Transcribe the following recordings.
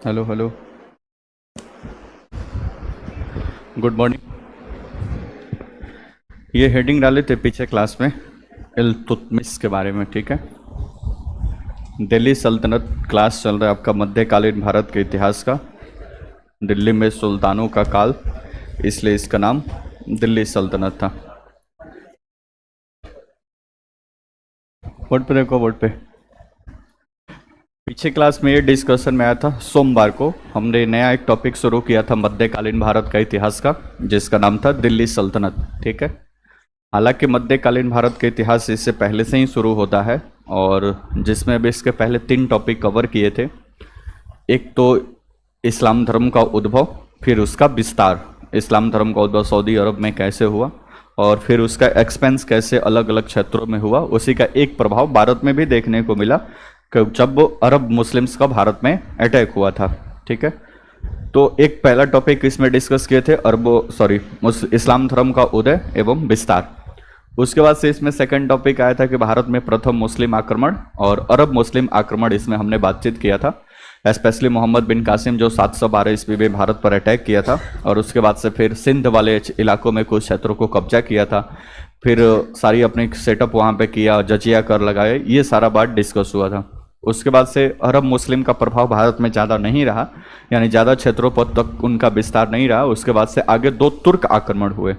Hello hello. Good morning. ये heading डाले थे पीछे क्लास में इल्तुतमिश के बारे में, ठीक है। दिल्ली सल्तनत क्लास चल रहा है आपका मध्यकालीन भारत के इतिहास का। दिल्ली में सुल्तानों का काल, इसलिए इसका नाम दिल्ली सल्तनत था। बोर्ड पे देखो, बोर्ड पे। पीछे क्लास में ये डिस्कशन में आया था, सोमवार को हमने नया एक टॉपिक शुरू किया था मध्यकालीन भारत का इतिहास का, जिसका नाम था दिल्ली सल्तनत, ठीक है। हालांकि मध्यकालीन भारत के इतिहास इससे पहले से ही शुरू होता है, और जिसमें भी इसके पहले 3 टॉपिक कवर किए थे। एक तो इस्लाम धर्म का उद्भव, फिर उसका विस्तार, इस्लाम धर्म का उद्भव सऊदी अरब में कैसे हुआ, और फिर उसका एक्सपेंस कैसे अलग अलग क्षेत्रों में हुआ। उसी का एक प्रभाव भारत में भी देखने को मिला कि जब अरब मुस्लिम्स का भारत में अटैक हुआ था, ठीक है। तो एक पहला टॉपिक इसमें डिस्कस किए थे इस्लाम धर्म का उदय एवं विस्तार। उसके बाद से इसमें सेकंड टॉपिक आया था कि भारत में प्रथम मुस्लिम आक्रमण और अरब मुस्लिम आक्रमण, इसमें हमने बातचीत किया था। स्पेशली मोहम्मद बिन कासिम जो 712 ईस्वी में भारत पर अटैक किया था, और उसके बाद से फिर सिंध वाले इलाकों में कुछ क्षेत्रों को कब्जा किया था, फिर सारी अपनी सेटअप वहाँ पे किया, जजिया कर लगाए, ये सारा बात डिस्कस हुआ था। उसके बाद से अरब मुस्लिम का प्रभाव भारत में ज़्यादा नहीं रहा, यानी ज़्यादा क्षेत्रों पर तक उनका विस्तार नहीं रहा। उसके बाद से आगे 2 तुर्क आक्रमण हुए।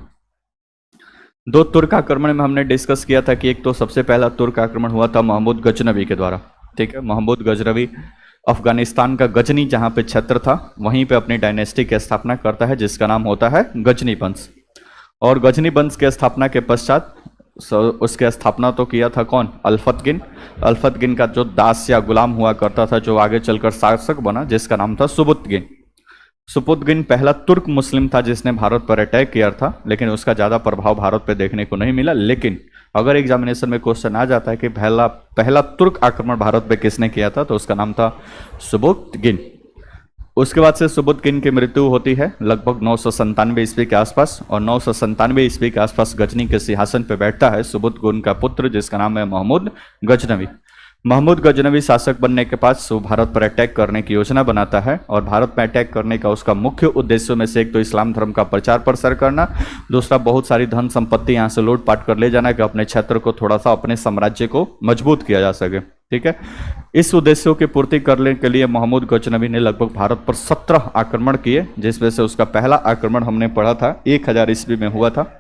2 तुर्क आक्रमण में हमने डिस्कस किया था कि एक तो सबसे पहला तुर्क आक्रमण हुआ था महमूद गजनवी के द्वारा, ठीक है। महमूद गजनवी अफगानिस्तान का गजनी जहाँ पे क्षेत्र था, वहीं पे अपनी डायनेस्टी की स्थापना करता है, जिसका नाम होता है गजनी वंश। और गजनी वंश की स्थापना के पश्चात उसके स्थापना तो किया था कौन? अल्फतगिन। अल्फतगिन का जो दास या गुलाम हुआ करता था, जो आगे चलकर शासक बना, जिसका नाम था सुबुतगिन। सुबुतगिन पहला तुर्क मुस्लिम था जिसने भारत पर अटैक किया था, लेकिन उसका ज़्यादा प्रभाव भारत पर देखने को नहीं मिला। लेकिन अगर एग्जामिनेशन में क्वेश्चन आ जाता है कि पहला तुर्क आक्रमण भारत पे किसने किया था, तो उसका नाम था सुबुतगिन। उसके बाद से सुबुतगिन की मृत्यु होती है लगभग 997 ईस्वी के आसपास, और 997 ईस्वी के आसपास गजनी के सिंहासन पर बैठता है सुबुतगिन का पुत्र, जिसका नाम है महमूद गजनवी। महमूद गजनवी शासक बनने के बाद वो भारत पर अटैक करने की योजना बनाता है, और भारत में अटैक करने का उसका मुख्य उद्देश्यों में से एक तो इस्लाम धर्म का प्रचार प्रसार करना, दूसरा बहुत सारी धन संपत्ति यहाँ से लूटपाट कर ले जाना कि अपने क्षेत्र को थोड़ा सा, अपने साम्राज्य को मजबूत किया जा सके, ठीक है। इस उद्देश्यों की पूर्ति करने के लिए महमूद गजनवी ने लगभग भारत पर 17 आक्रमण किए, जिसमें से उसका पहला आक्रमण हमने पढ़ा था 1000 ईस्वी में हुआ था,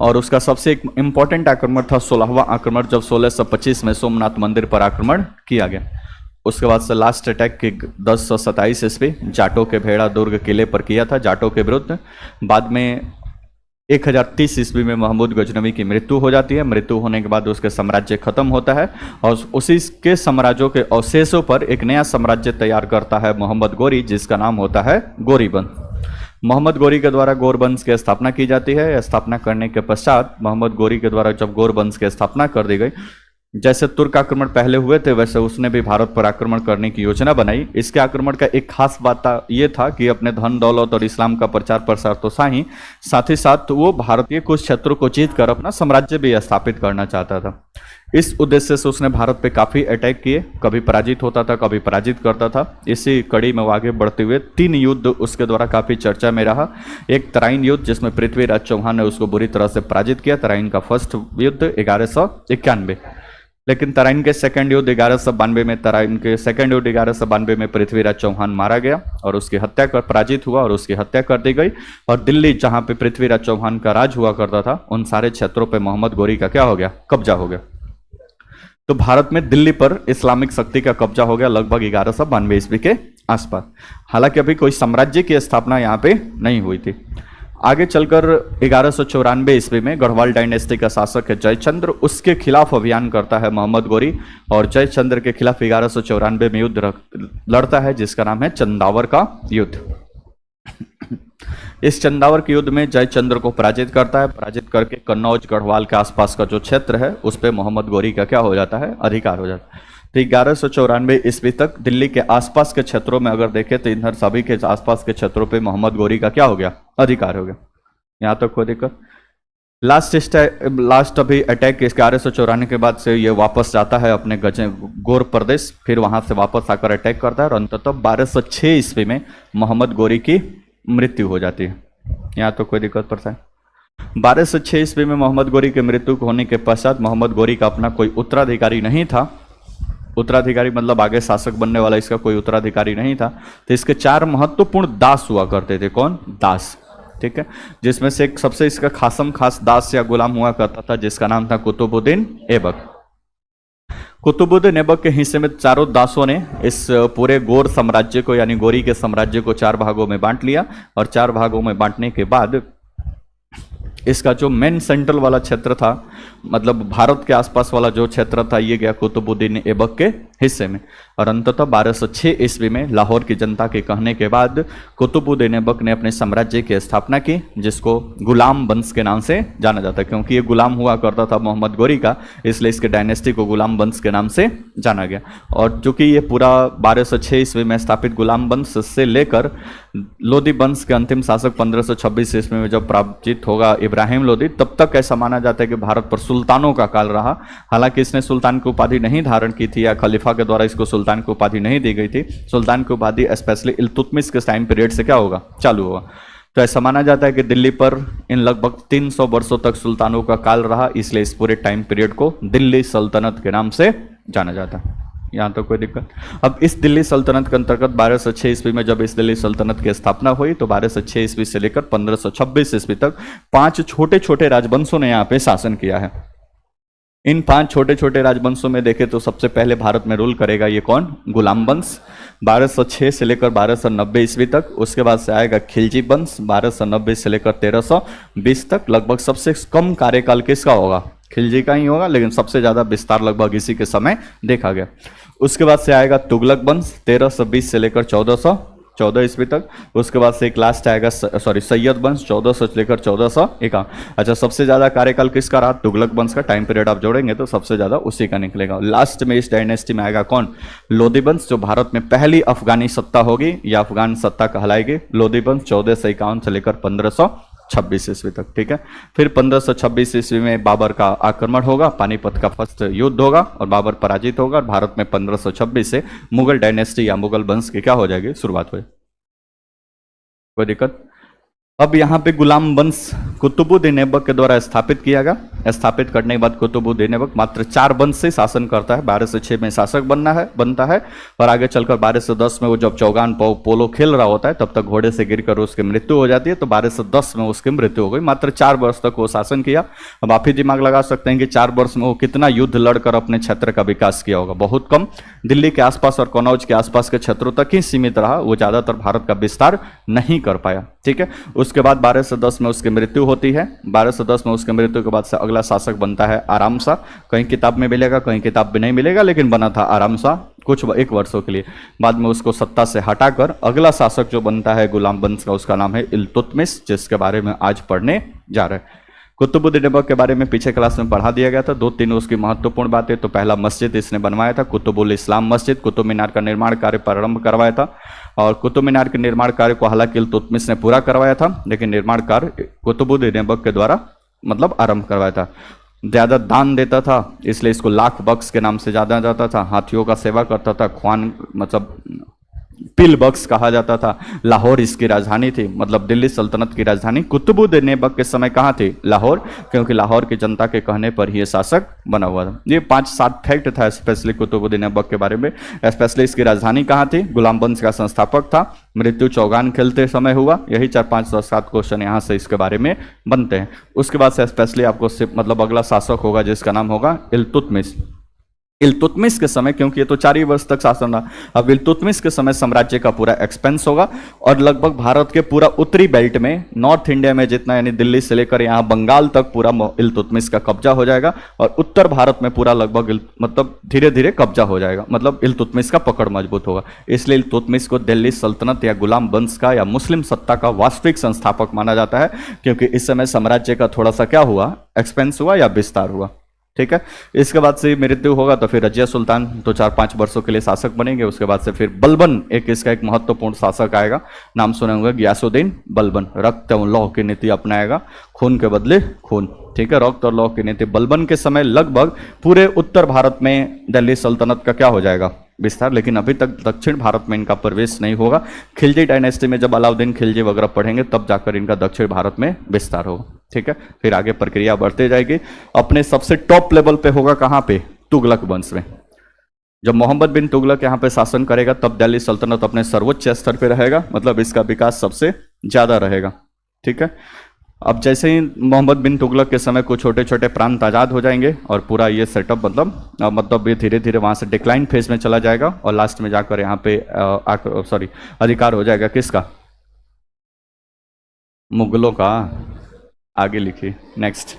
और उसका सबसे एक इंपॉर्टेंट आक्रमण था 16वां आक्रमण, जब 1625 में सोमनाथ मंदिर पर आक्रमण किया गया। उसके बाद से लास्ट अटैक की 1027 ईस्वी जाटों के भेड़ा दुर्ग किले पर किया था जाटों के विरुद्ध। बाद में 1030 ईस्वी में महमूद गजनवी की मृत्यु हो जाती है। मृत्यु होने के बाद उसके साम्राज्य खत्म होता है, और उसी के साम्राज्यों के अवशेषों पर एक नया साम्राज्य तैयार करता है मोहम्मद गोरी, जिसका नाम होता है गोरीवंश। मोहम्मद गोरी के द्वारा गौर वंश की स्थापना की जाती है। स्थापना करने के पश्चात मोहम्मद गोरी के द्वारा जब गौर वंश की स्थापना कर दी गई, जैसे तुर्क आक्रमण पहले हुए थे, वैसे उसने भी भारत पर आक्रमण करने की योजना बनाई। इसके आक्रमण का एक खास बात ये था कि अपने धन दौलत और इस्लाम का प्रचार प्रसार तो साथ ही साथ वो भारतीय कुछ क्षेत्रों को जीत कर अपना साम्राज्य भी स्थापित करना चाहता था। इस उद्देश्य से उसने भारत पे काफ़ी अटैक किए, कभी पराजित होता था, कभी पराजित करता था। इसी कड़ी में वो आगे बढ़ते हुए 3 युद्ध उसके द्वारा काफ़ी चर्चा में रहा। एक तराइन युद्ध, जिसमें पृथ्वीराज चौहान ने उसको बुरी तरह से पराजित किया, तराइन का फर्स्ट युद्ध 1191। लेकिन तराइन के सेकंड युद्ध 1192 में, तराइन के सेकंड युद्ध 1192 में पृथ्वीराज चौहान मारा गया और उसकी हत्या कर पराजित हुआ और उसकी हत्या कर दी गई। और दिल्ली जहां पे पृथ्वीराज चौहान का राज हुआ करता था, उन सारे क्षेत्रों पे मोहम्मद गोरी का क्या हो गया? कब्जा हो गया। तो भारत में दिल्ली पर इस्लामिक शक्ति का कब्जा हो गया लगभग 1192 ईस्वी के आसपास। हालांकि अभी कोई साम्राज्य की स्थापना यहाँ पे नहीं हुई थी। आगे चलकर 1194 ईस्वी में गढ़वाल डायनेस्टी का शासक है जयचंद्र, उसके खिलाफ अभियान करता है मोहम्मद गोरी, और जयचंद्र के खिलाफ 1194 में युद्ध लड़ता है, जिसका नाम है चंदावर का युद्ध। इस चंदावर के युद्ध में जयचंद्र को पराजित करता है। पराजित करके कन्नौज गढ़वाल के आसपास का जो क्षेत्र है, उस पर मोहम्मद गोरी का क्या हो जाता है? अधिकार हो जाता है। तो 1194 ईस्वी तक दिल्ली के आसपास के क्षेत्रों में अगर देखें तो इधर सभी के आसपास के क्षेत्रों पे मोहम्मद गोरी का क्या हो गया? अधिकार हो गया। यहाँ तक कोई दिक्कत? लास्ट अभी अटैक 1194 के बाद से ये वापस जाता है अपने गजे गोर प्रदेश, फिर वहां से वापस आकर अटैक करता है और अंततः 1206 ईस्वी में मोहम्मद गोरी की मृत्यु हो जाती है। यहाँ तो कोई दिक्कत पड़ता है। 1206 ईस्वी में मोहम्मद गोरी की मृत्यु होने के पश्चात मोहम्मद गोरी का अपना कोई उत्तराधिकारी नहीं था। उत्तराधिकारी मतलब आगे शासक बनने वाला इसका कोई उत्तराधिकारी नहीं था। तो इसके 4 महत्वपूर्ण दास हुआ करते थे। कौन? दास। ठीक है, जिसमें से एक सबसे इसका खास दास या गुलाम हुआ करता था जिसका नाम था कुतुबुद्दीन ऐबक। कुतुबुद्दीन ऐबक के हिस्से में चारों दासों ने इस पूरे गोर साम्राज्य को यानी गोरी के साम्राज्य को 4 भागों में बांट लिया और 4 भागों में बांटने के बाद इसका जो मेन सेंट्रल वाला क्षेत्र था, मतलब भारत के आसपास वाला जो क्षेत्र था, ये गया कुतुबुद्दीन ऐबक के हिस्से में। और अंततः 1206 ईस्वी में लाहौर की जनता के कहने के बाद कुतुबुद्दीन ऐबक ने अपने साम्राज्य की स्थापना की, जिसको गुलाम वंश के नाम से जाना जाता है। क्योंकि ये गुलाम हुआ करता था मोहम्मद गोरी का, इसलिए इसके डायनेस्टी को गुलाम वंश के नाम से जाना गया। और चूंकि ये पूरा 1206 ईस्वी में स्थापित गुलाम वंश से लेकर लोदी वंश के अंतिम शासक 1526 ईस्वी में जब पराजित होगा इब्राहिम लोदी, तब तक ऐसा माना जाता है कि भारत पर सुल्तानों का काल रहा। हालांकि इसने सुल्तान की उपाधि नहीं धारण की थी या खलीफा के द्वारा इसको सुल्तान की उपाधि नहीं दी गई थी। सुल्तान की उपाधि स्पेशली इल्तुतमिश के टाइम पीरियड से क्या होगा? चालू होगा। तो ऐसा माना जाता है कि दिल्ली पर इन लगभग 300 वर्षों तक सुल्तानों का काल रहा, इसलिए इस पूरे टाइम पीरियड को दिल्ली सल्तनत के नाम से जाना जाता है। यहाँ तो कोई दिक्कत। अब इस दिल्ली सल्तनत के अंतर्गत 1206 ईस्वी में जब इस दिल्ली सल्तनत की स्थापना हुई तो 1206 ईस्वी से लेकर 1526 ईस्वी तक 5 छोटे छोटे राजवंशों ने यहाँ पे शासन किया है। इन 5 छोटे छोटे राजवंशों में देखें तो सबसे पहले भारत में रूल करेगा ये कौन? गुलाम वंश, 1206 से लेकर 1290 ईस्वी तक। उसके बाद से आएगा खिलजी वंश, 1290 से लेकर 1320 तक। लगभग सबसे कम कार्यकाल किसका होगा? खिलजी का ही होगा, लेकिन सबसे ज्यादा विस्तार लगभग इसी के समय देखा गया। उसके बाद से आएगा तुगलक वंश, 1320 से लेकर 1414 ईस्वी तक। उसके बाद से एक लास्ट आएगा सैयद वंश, 1400 से लेकर 1451। अच्छा, सबसे ज्यादा कार्यकाल किसका रहा? तुगलक वंश का। टाइम पीरियड आप जोड़ेंगे तो सबसे ज्यादा उसी का निकलेगा। लास्ट में इस डायनेस्टी में आएगा कौन? लोदी वंश, जो भारत में पहली अफगानी सत्ता होगी या अफगान सत्ता कहलाएगी। लोदी वंश 1451 से लेकर 1526 ईस्वी तक। ठीक है, फिर 1526 ईस्वी में बाबर का आक्रमण होगा, पानीपत का फर्स्ट युद्ध होगा और बाबर पराजित होगा। और भारत में 1526 से मुगल डायनेस्टी या मुगल वंश की क्या हो जाएगी? शुरुआत हुई। कोई दिक्कत? अब यहाँ पे गुलाम वंश कुतुबुद्दीन ऐबक के द्वारा स्थापित किया गया। स्थापित करने के बाद कुतुबुद्दीन ऐबक मात्र 4 वंश से शासन करता है। 1206 में शासक बनता है और आगे चलकर 1210 में वो जब चौगान पोलो खेल रहा होता है तब तक घोड़े से गिरकर उसकी मृत्यु हो जाती है। तो 1210 में उसकी मृत्यु हो गई। मात्र 4 वर्ष तक वो शासन किया। अब आप ही दिमाग लगा सकते हैं कि 4 वर्ष में वो कितना युद्ध लड़कर अपने क्षेत्र का विकास किया होगा? बहुत कम। दिल्ली के आसपास और कनौज के आसपास के क्षेत्रों तक ही सीमित रहा, वो ज्यादातर भारत का विस्तार नहीं कर पाया। ठीक है, उसके बाद 1210 में उसकी मृत्यु होती है। 1210 में उसकी मृत्यु के बाद से अगला शासक बनता है आराम शाह। कहीं किताब में मिलेगा, कहीं किताब में नहीं मिलेगा, लेकिन बना था आराम शाह कुछ 1 वर्षों के लिए। बाद में उसको सत्ता से हटाकर अगला शासक जो बनता है गुलाम वंश का, उसका नाम है इल्तुतमिश, जिसके बारे में आज पढ़ने जा रहे हैं। कुतुबुद्दीन ऐबक के बारे में पीछे क्लास में पढ़ा दिया गया था। 2-3 उसकी महत्वपूर्ण बातें। तो पहला मस्जिद इसने बनवाया था, कुतुबुल इस्लाम मस्जिद। कुतुब मीनार का निर्माण कार्य प्रारंभ करवाया था और कुतुब मीनार के निर्माण कार्य को हालांकि इल्तुतमिश ने पूरा करवाया था, लेकिन निर्माण कार्य कुतुबुद्दीन ऐबक के द्वारा मतलब आरंभ करवाया था। ज़्यादा दान देता था, इसलिए इसको लाख बख्श के नाम से जाना जाता था। हाथियों का सेवा करता था, ख्वान मतलब पिल बख्श कहा जाता था। लाहौर इसकी राजधानी थी, मतलब दिल्ली सल्तनत की राजधानी कुतुबुद्दीन ऐबक के समय कहाँ थी? लाहौर, क्योंकि लाहौर की जनता के कहने पर ही ये शासक बना हुआ था। ये 5-7 फैक्ट था स्पेशली कुतुबुद्दीन ऐबक के बारे में। स्पेशली इसकी राजधानी कहाँ थी? गुलाम वंश का संस्थापक था। मृत्यु चौगान खेलते समय हुआ। यही 4-5-7 क्वेश्चन यहाँ से इसके बारे में बनते हैं। उसके बाद से स्पेशली आपको मतलब अगला शासक होगा जिसका नाम होगा इल्तुतमिश। इल्तुतमिश के समय, क्योंकि ये तो 4 ही वर्ष तक शासन रहा, अब इल्तुतमिश के समय साम्राज्य का पूरा एक्सपेंस होगा और लगभग भारत के पूरा उत्तरी बेल्ट में, नॉर्थ इंडिया में जितना यानी दिल्ली से लेकर यहाँ बंगाल तक पूरा इल्तुतमिश का कब्जा हो जाएगा और उत्तर भारत में पूरा लगभग मतलब धीरे धीरे कब्जा हो जाएगा। मतलब इल्तुतमिश का पकड़ मजबूत होगा। इसलिए इल्तुतमिश को दिल्ली सल्तनत या गुलाम वंश का या मुस्लिम सत्ता का वास्तविक संस्थापक माना जाता है, क्योंकि इस समय साम्राज्य का थोड़ा सा क्या हुआ? एक्सपेंस हुआ या विस्तार हुआ। ठीक है। इसके बाद से मृत्यु होगा तो फिर रजिया सुल्तान तो 4-5 वर्षों के लिए शासक बनेंगे। उसके बाद से फिर बलबन एक इसका एक महत्वपूर्ण शासक आएगा, नाम सुने होंगे गियासुद्दीन बलबन। रक्त एवं लौह की नीति अपनाएगा, खून के बदले खून, ठीक है, रक्त और लौह की नीति। बलबन के समय लगभग पूरे उत्तर भारत में दिल्ली सल्तनत का क्या हो जाएगा, विस्तार। लेकिन अभी तक दक्षिण भारत में इनका प्रवेश नहीं होगा। खिलजी डायनेस्टी में जब अलाउद्दीन खिलजी वगैरह पढ़ेंगे तब जाकर इनका दक्षिण भारत में विस्तार होगा, ठीक है। फिर आगे प्रक्रिया बढ़ती जाएगी। अपने सबसे टॉप लेवल पे होगा कहाँ पे, तुगलक वंश में। जब मोहम्मद बिन तुगलक यहाँ पे शासन करेगा तब दिल्ली सल्तनत अपने सर्वोच्च स्तर पे रहेगा, मतलब इसका विकास सबसे ज्यादा रहेगा, ठीक है। अब जैसे ही मोहम्मद बिन तुगलक के समय कुछ छोटे छोटे प्रांत आज़ाद हो जाएंगे और पूरा ये सेटअप मतलब ये धीरे धीरे वहाँ से डिक्लाइन फेज में चला जाएगा और लास्ट में जाकर यहाँ पे अधिकार हो जाएगा किसका, मुगलों का। आगे लिखिए नेक्स्ट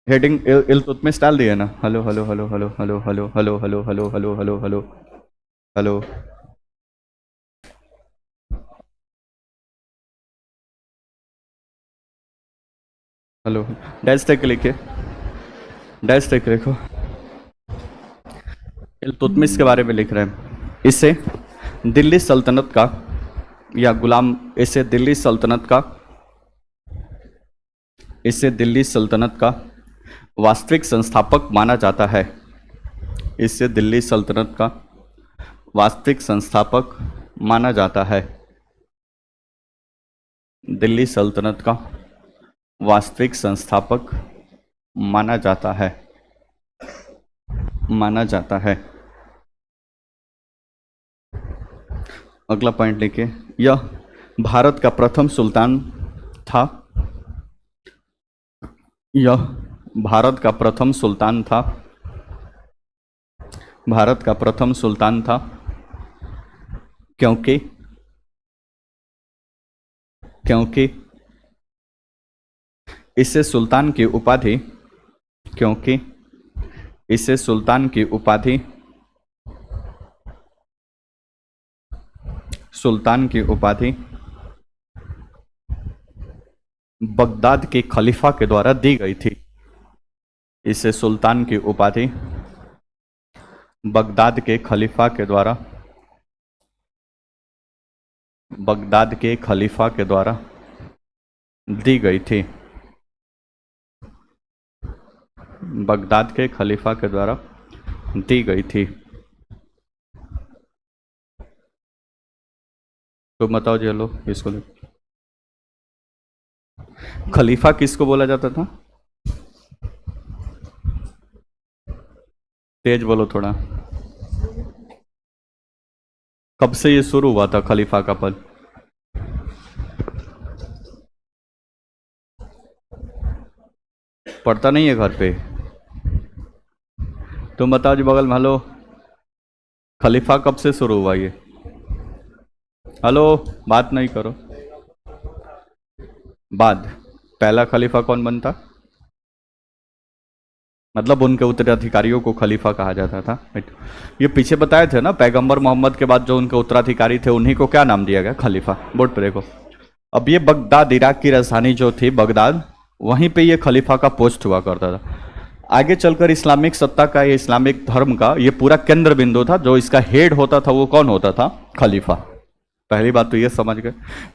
हेडिंग इल्तुतमिश डाल दिया ना। Hello hello hello hello hello hello hello hello hello hello hello hello hello hello, dash तक लिखिए, डैश तक लिखो। इल्तुतमिश के बारे में लिख रहे हैं। इसे दिल्ली सल्तनत का या गुलाम, इसे दिल्ली सल्तनत का, इसे दिल्ली सल्तनत का वास्तविक संस्थापक माना जाता है। इसे दिल्ली सल्तनत का वास्तविक संस्थापक माना जाता है। दिल्ली सल्तनत का वास्तविक संस्थापक माना जाता है, माना जाता है। अगला पॉइंट लिखिए, यह भारत का प्रथम सुल्तान था। यह भारत का प्रथम सुल्तान था। भारत का प्रथम सुल्तान था क्योंकि इसे सुल्तान की उपाधि, क्योंकि इसे सुल्तान की उपाधि, सुल्तान की उपाधि बगदाद के खलीफा के द्वारा दी गई थी। इसे सुल्तान की उपाधि बगदाद के खलीफा के द्वारा, बगदाद के खलीफा के द्वारा दी गई थी। बगदाद के खलीफा के द्वारा दी गई थी। तो बताओ जी, लो किसको, खलीफा किसको बोला जाता था, तेज बोलो थोड़ा। कब से ये शुरू हुआ था खलीफा का पद, पढ़ता नहीं है घर पे। तुम बताओ जी बगल में, हेलो, खलीफा कब से शुरू हुआ ये, हेलो, बात नहीं करो। बाद पहला खलीफा कौन बनता, मतलब उनके उत्तराधिकारियों को खलीफा कहा जाता था। ये पीछे बताए थे ना, पैगंबर मोहम्मद के बाद जो उनके उत्तराधिकारी थे उन्हीं को क्या नाम दिया गया, खलीफा। बोर्ड पर देखो। अब ये बगदाद, इराक की राजधानी जो थी बगदाद, वहीं पे ये खलीफा का पोस्ट हुआ करता था। आगे चलकर इस्लामिक सत्ता का, ये इस्लामिक धर्म का ये पूरा केंद्र बिंदु था। जो इसका हेड होता था वो कौन होता था, खलीफा। पहली बात तो ये समझ गए।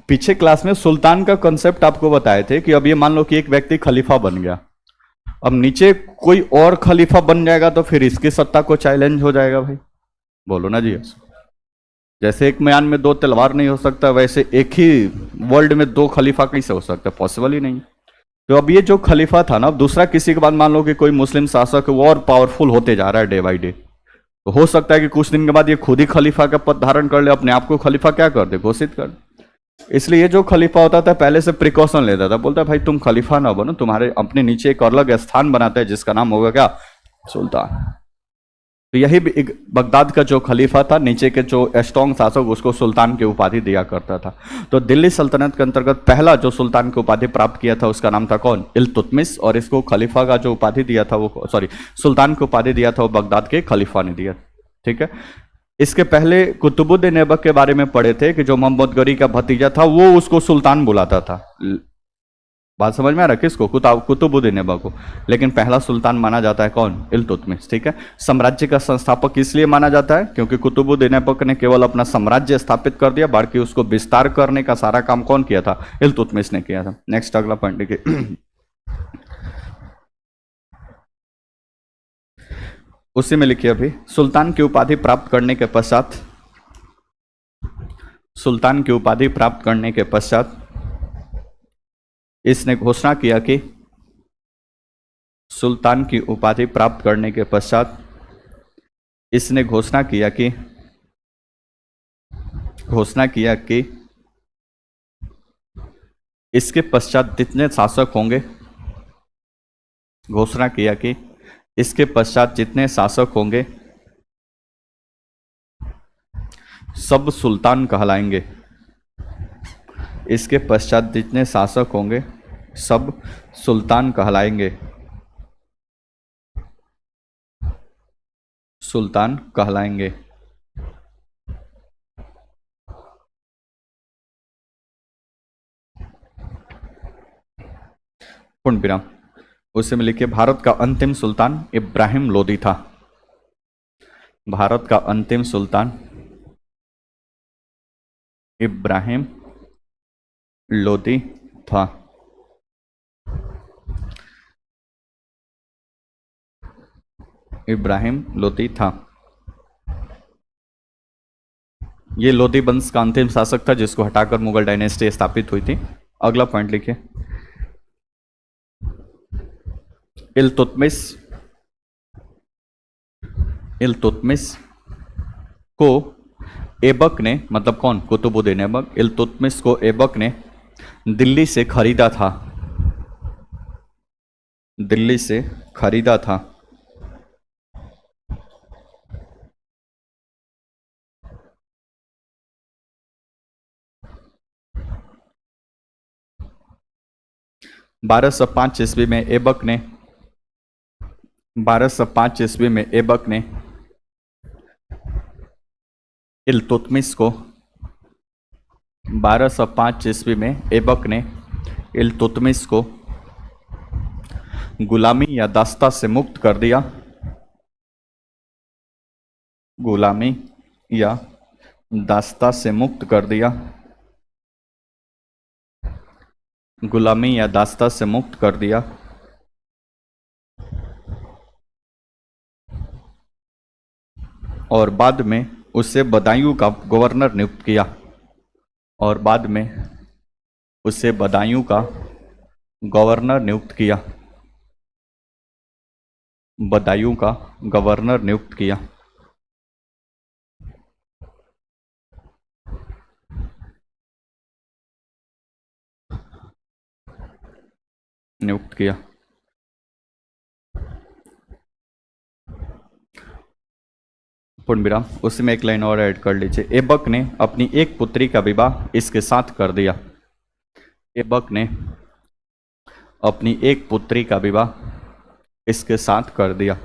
पीछे क्लास में सुल्तान का कंसेप्ट आपको बताए थे कि अब ये मान लो कि एक व्यक्ति खलीफा बन गया, अब नीचे कोई और खलीफा बन जाएगा तो फिर इसकी सत्ता को चैलेंज हो जाएगा भाई, बोलो ना जी। जैसे एक म्यान में दो तलवार नहीं हो सकता, वैसे एक ही वर्ल्ड में दो खलीफा कैसे हो सकता है, पॉसिबल ही नहीं। तो अब ये जो खलीफा था ना, दूसरा किसी के बाद मान लो कि कोई मुस्लिम शासक वो और पावरफुल होते जा रहा है डे बाई डे, तो हो सकता है कि कुछ दिन के बाद ये खुद ही खलीफा का पद धारण कर ले, अपने आप को खलीफा क्या कर दे, घोषित कर। इसलिए ये जो खलीफा होता था पहले से प्रिकॉशन लेता था, बोलता भाई तुम खलीफा ना बनो, तुम्हारे अपने नीचे एक अलग स्थान बनाते हैं जिसका नाम होगा क्या, सुल्तान। तो यही बगदाद का जो खलीफा था, नीचे के जो स्ट्रॉन्ग शासक, उसको सुल्तान की उपाधि दिया करता था। तो दिल्ली सल्तनत के अंतर्गत पहला जो सुल्तान की उपाधि प्राप्त किया था उसका नाम था कौन, इल्तुतमिश। और इसको खलीफा का जो उपाधि दिया था वो, सॉरी, सुल्तान की उपाधि दिया था वो बगदाद के खलीफा ने दिया, ठीक है। इसके पहले कुतुबुद्दीन ऐबक के बारे में पढ़े थे कि जो मोहम्मद गौरी का भतीजा था वो उसको सुल्तान बुलाता था। बात समझ में आ रहा है? किसको? कुतुबुद्दीन ऐबक को। लेकिन पहला सुल्तान माना जाता है कौन? इल्तुतमिश। ठीक है। साम्राज्य का संस्थापक इसलिए माना जाता है क्योंकि कुतुबुद्दीन ऐबक ने केवल अपना साम्राज्य स्थापित कर दिया, बाकी उसको विस्तार करने का सारा काम कौन किया था? इल्तुतमिश ने किया था। नेक्स्ट अगला पॉइंट देखिए। उसी में लिखिए अभी, सुल्तान की उपाधि प्राप्त करने के पश्चात, सुल्तान की उपाधि प्राप्त करने के पश्चात इसने घोषणा किया कि, सुल्तान की उपाधि प्राप्त करने के पश्चात इसने घोषणा किया कि, इसके पश्चात जितने शासक होंगे, घोषणा किया कि इसके पश्चात जितने शासक होंगे सब सुल्तान कहलाएंगे। इसके पश्चात जितने शासक होंगे सब सुल्तान कहलाएंगे, सुल्तान कहलाएंगे। पूर्ण विराम। उसी में लिखिए, भारत का अंतिम सुल्तान इब्राहिम लोदी था। भारत का अंतिम सुल्तान इब्राहिम लोदी था। इब्राहिम लोदी था। ये लोदी वंश का अंतिम शासक था जिसको हटाकर मुगल डायनेस्टी स्थापित हुई थी। अगला पॉइंट लिखिए, इल्तुतमिश, इल्तुतमिश को ऐबक ने, मतलब कौन? कुतुबुद्दीन ऐबक, इल्तुतमिश को ऐबक ने दिल्ली से खरीदा था। दिल्ली से खरीदा था। बारह सौ पांच ईस्वी में ऐबक ने, 1205 ईस्वी में ऐबक ने इल्तुतमिश को, 1205 ईस्वी में ऐबक ने इल्तुतमिश को गुलामी या दास्ता से मुक्त कर दिया। गुलामी या दास्ता से मुक्त कर दिया। गुलामी या दास्ता से मुक्त कर दिया। और बाद में उसे बदायूं का गवर्नर नियुक्त किया। और बाद में उसे बदायूं का गवर्नर नियुक्त किया। बदायूं का गवर्नर नियुक्त किया। नियुक्त किया। पूर्ण विराम। उसी में एक लाइन और ऐड कर लीजिए, ऐबक ने अपनी एक पुत्री का विवाह इसके साथ कर दिया। ऐबक ने अपनी एक पुत्री का विवाह इसके साथ कर दिया।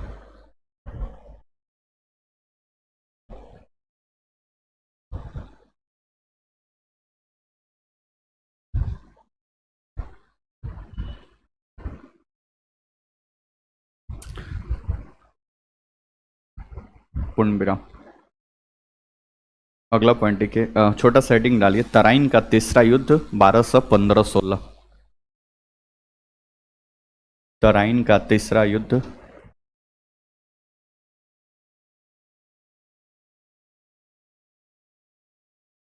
पूर्ण विराम। अगला पॉइंट देखिए, छोटा सेटिंग डालिए, तराइन का तीसरा युद्ध 1215-16। तराइन का तीसरा युद्ध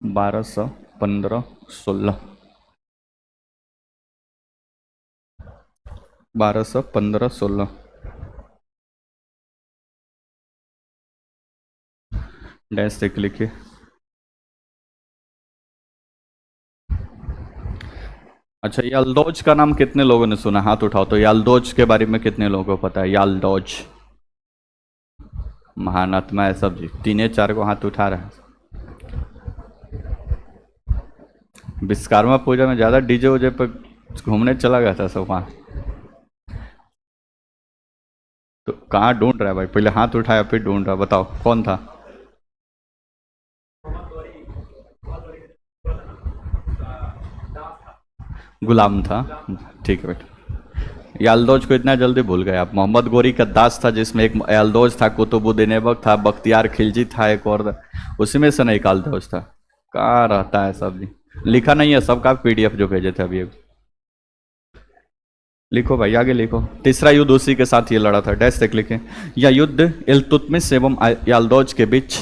1215-16। 1215-16 डैश देख लिखिए। अच्छा, यालदौज का नाम कितने लोगों ने सुना? हाथ उठाओ तो यालदौज के बारे में कितने लोगों को पता है? यालदौज महान आत्मा है सब जी, 3-4 को हाथ उठा रहे हैं। विश्वकर्मा पूजा में ज्यादा डीजे वजे पर घूमने चला गया था सब वहां। तो कहाँ ढूंढ रहा है भाई? पहले हाथ उठाया फिर ढूंढ रहा, बताओ कौन था? गुलाम था। ठीक है बेटा। यालदौज को इतना जल्दी भूल गए आप। मोहम्मद गोरी का दास था, जिसमें एक यालदौज था, कुतुबुद्दीन ऐबक था, बख्तियार खिलजी था, एक और था। उसी में से नहीं यालदौज था। कहाँ रहता है सब जी। लिखा नहीं है सबका, पीडीएफ जो भेजे थे अभी। लिखो भाई, आगे लिखो। तीसरा युद्ध उसी के साथ ये लड़ा था, डैश तक लिखे। यह युद्ध इल्तुतमिश एवं यालदौज के बीच,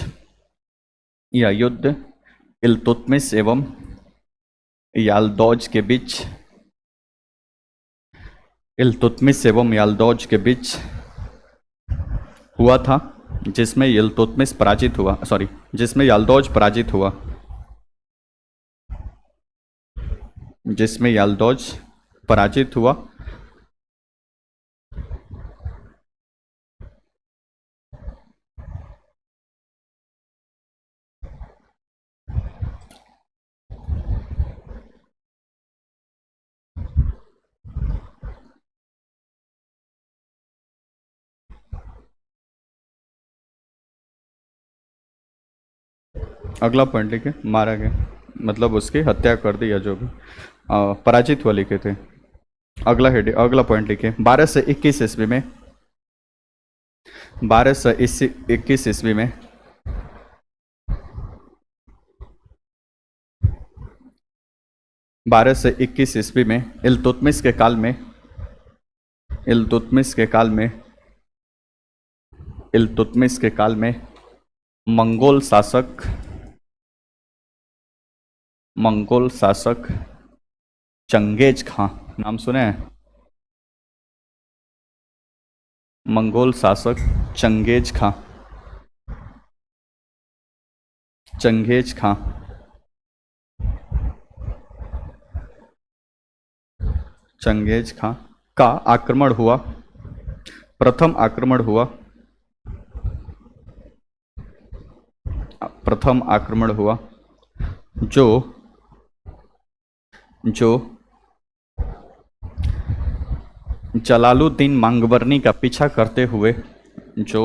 यह युद्ध इल्तुतमिश एवं यालदौज के बीच, इल्तुतमिश एवं यालदौज के बीच हुआ था, जिसमें इल्तुतमिश पराजित हुआ, सॉरी, जिसमें यालदौज पराजित हुआ, जिसमें यालदौज पराजित हुआ। अगला पॉइंट लिखे, मारा गया मतलब उसकी हत्या कर दी, या जो भी पराजित हुआ लिखे थे। अगला हेड, अगला पॉइंट लिखे, 1221 ईस्वी में, 1221 ईस्वी में 1221 ईस्वी में इल्तुतमिश के काल में, इल्तुतमिश के काल में, इल्तुतमिश के काल में मंगोल शासक, मंगोल शासक चंगेज खां, नाम सुने हैं? मंगोल शासक चंगेज खां, चंगेज खां चंगेज खां का आक्रमण हुआ, प्रथम आक्रमण हुआ, प्रथम आक्रमण हुआ, जो जो जलालुद्दीन मांगबरनी का पीछा करते हुए, जो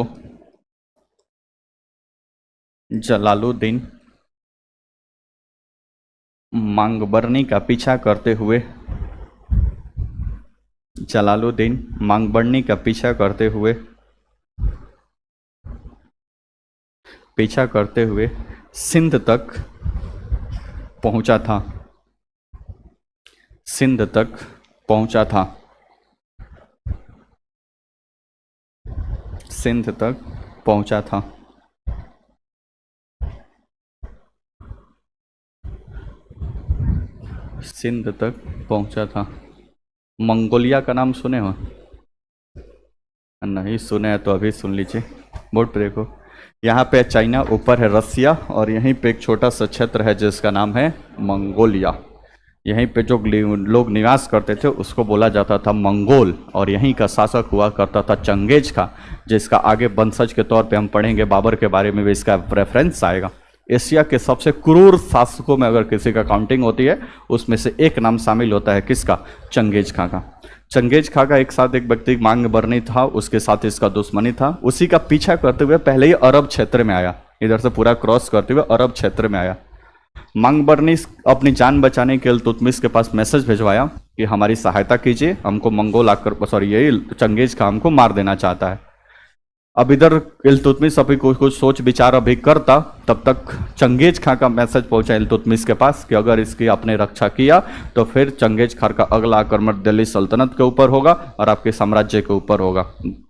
जलालुद्दीन मांगबरनी का पीछा करते हुए, जलालुद्दीन मांगबरनी का पीछा करते हुए, पीछा करते हुए सिंध तक पहुंचा था, सिंध तक पहुंचा था, सिंध तक पहुंचा था। सिंध तक पहुंचा था। मंगोलिया का नाम सुने हो? नहीं सुने हैं तो अभी सुन लीजिए। बोर्ड पे देखो, यहाँ पे चाइना, ऊपर है रसिया, और यहीं पे एक छोटा सा क्षेत्र है जिसका नाम है मंगोलिया। यहीं पे जो लोग निवास करते थे उसको बोला जाता था मंगोल, और यहीं का शासक हुआ करता था चंगेज खां, जिसका आगे वंशज के तौर पे हम पढ़ेंगे, बाबर के बारे में भी इसका रेफरेंस आएगा। एशिया के सबसे क्रूर शासकों में अगर किसी का काउंटिंग होती है, उसमें से एक नाम शामिल होता है, किसका? चंगेज खां का। चंगेज खां का एक साथ एक व्यक्ति मांगबरनी था, उसके साथ इसका दुश्मनी था। उसी का पीछा करते हुए पहले ही अरब क्षेत्र में आया, इधर से पूरा क्रॉस करते हुए अरब क्षेत्र में आया। मांगबरनी अपनी जान बचाने के इल्तुतमिश के पास मैसेज भिजवाया कि हमारी सहायता कीजिए, हमको मंगोल आकर, सॉरी, यही चंगेज खां हमको मार देना चाहता है। अब इधर इल्तुतमिश अभी कुछ सोच विचार अभी करता, तब तक चंगेज खां का मैसेज पहुंचा इल्तुतमिश के पास कि अगर इसकी आपने रक्षा किया तो फिर चंगेज खां का अगला आक्रमण दिल्ली सल्तनत के ऊपर होगा और आपके साम्राज्य के ऊपर होगा।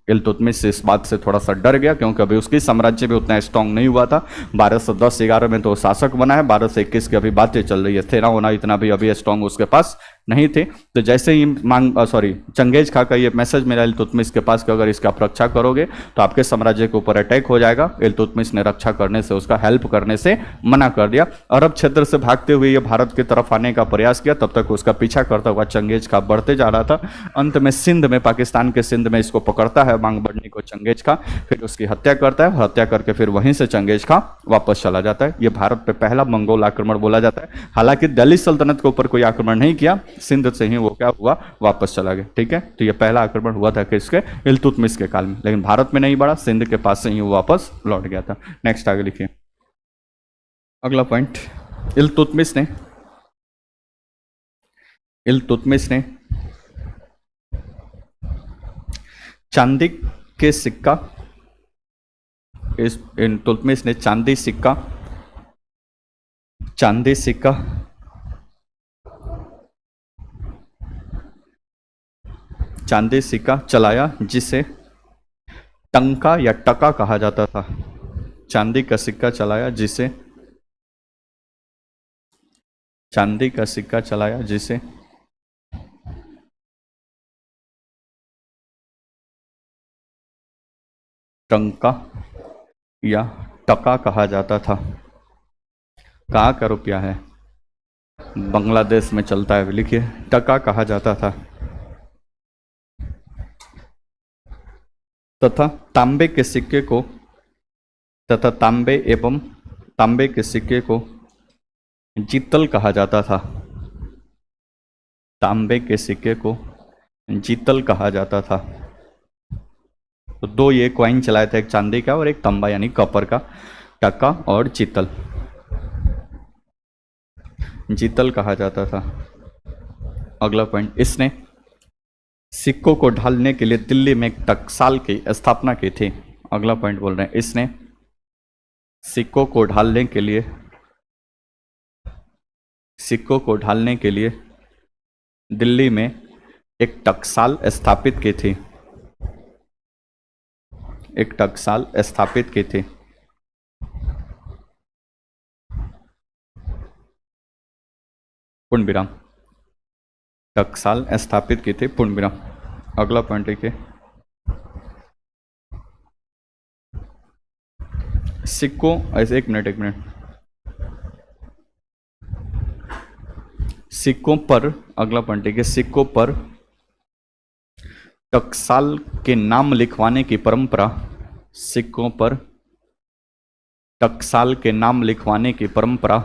इल्तुतमिश इस बात से थोड़ा सा डर गया, क्योंकि अभी उसकी साम्राज्य भी उतना स्ट्रांग नहीं हुआ था। 1210-11 में तो शासक बना है, 1221 की अभी बातें चल रही है, सेना होना इतना भी अभी स्ट्रांग उसके पास नहीं थे। तो जैसे ही चंगेज खां का ये मैसेज मिला इल्तुतमिश के पास कि अगर इसका आप रक्षा करोगे तो आपके साम्राज्य के ऊपर अटैक हो जाएगा, इल्तुतमिश ने रक्षा करने से, उसका हेल्प करने से मना कर दिया। अरब क्षेत्र से भागते हुए ये भारत की तरफ आने का प्रयास किया, तब तक उसका पीछा करता हुआ चंगेज खां बढ़ते जा रहा था। अंत में सिंध में, पाकिस्तान के सिंध में इसको पकड़ता है मांगबरनी को चंगेज खां, फिर उसकी हत्या करता है, हत्या करके फिर वहीं से चंगेज खां वापस चला जाता है। यह भारत पे पहला मंगोल आक्रमण बोला जाता है। हालांकि दिल्ली सल्तनत के ऊपर कोई आक्रमण नहीं किया, सिंध से ही वो क्या हुआ, वापस चला गया। ठीक है, तो ये पहला आक्रमण हुआ था किसके? इल्तुतमिश के काल में, लेकिन भारत में नहीं बढ़ा, सिंध के पास से ही वो वापस लौट गया था। नेक्स्ट आगे लिखिए, अगला पॉइंट, इल्तुतमिश ने इल्तुतमिश ने चांदी के सिक्का इस इल्तुतमिश ने चांदी सिक्का चलाया जिसे टंका या टका कहा जाता था। चांदी का सिक्का चलाया जिसे टंका या टका कहा जाता था। कहाँ का रुपया है? बांग्लादेश में चलता है, लिखिए टका कहा जाता था। तथा तांबे के सिक्के को जीतल कहा जाता था। तांबे के सिक्के को जीतल कहा जाता था। तो दो ये कॉइन चलाए थे, एक चांदी का और एक तांबा यानी कॉपर का, टका और जीतल कहा जाता था। अगला पॉइंट, इसने सिक्कों को ढालने के लिए दिल्ली में एक टकसाल की स्थापना की थी। अगला पॉइंट बोल रहे हैं, इसने सिक्कों को ढालने के लिए दिल्ली में एक टकसाल स्थापित की थी। पूर्ण विराम। टकसाल स्थापित की थी, पूर्ण विराम। अगला पॉइंट लिखिए, सिक्कों ऐसे एक मिनट सिक्कों पर, अगला पॉइंट लिखिए, सिक्कों पर टकसाल के नाम लिखवाने की परंपरा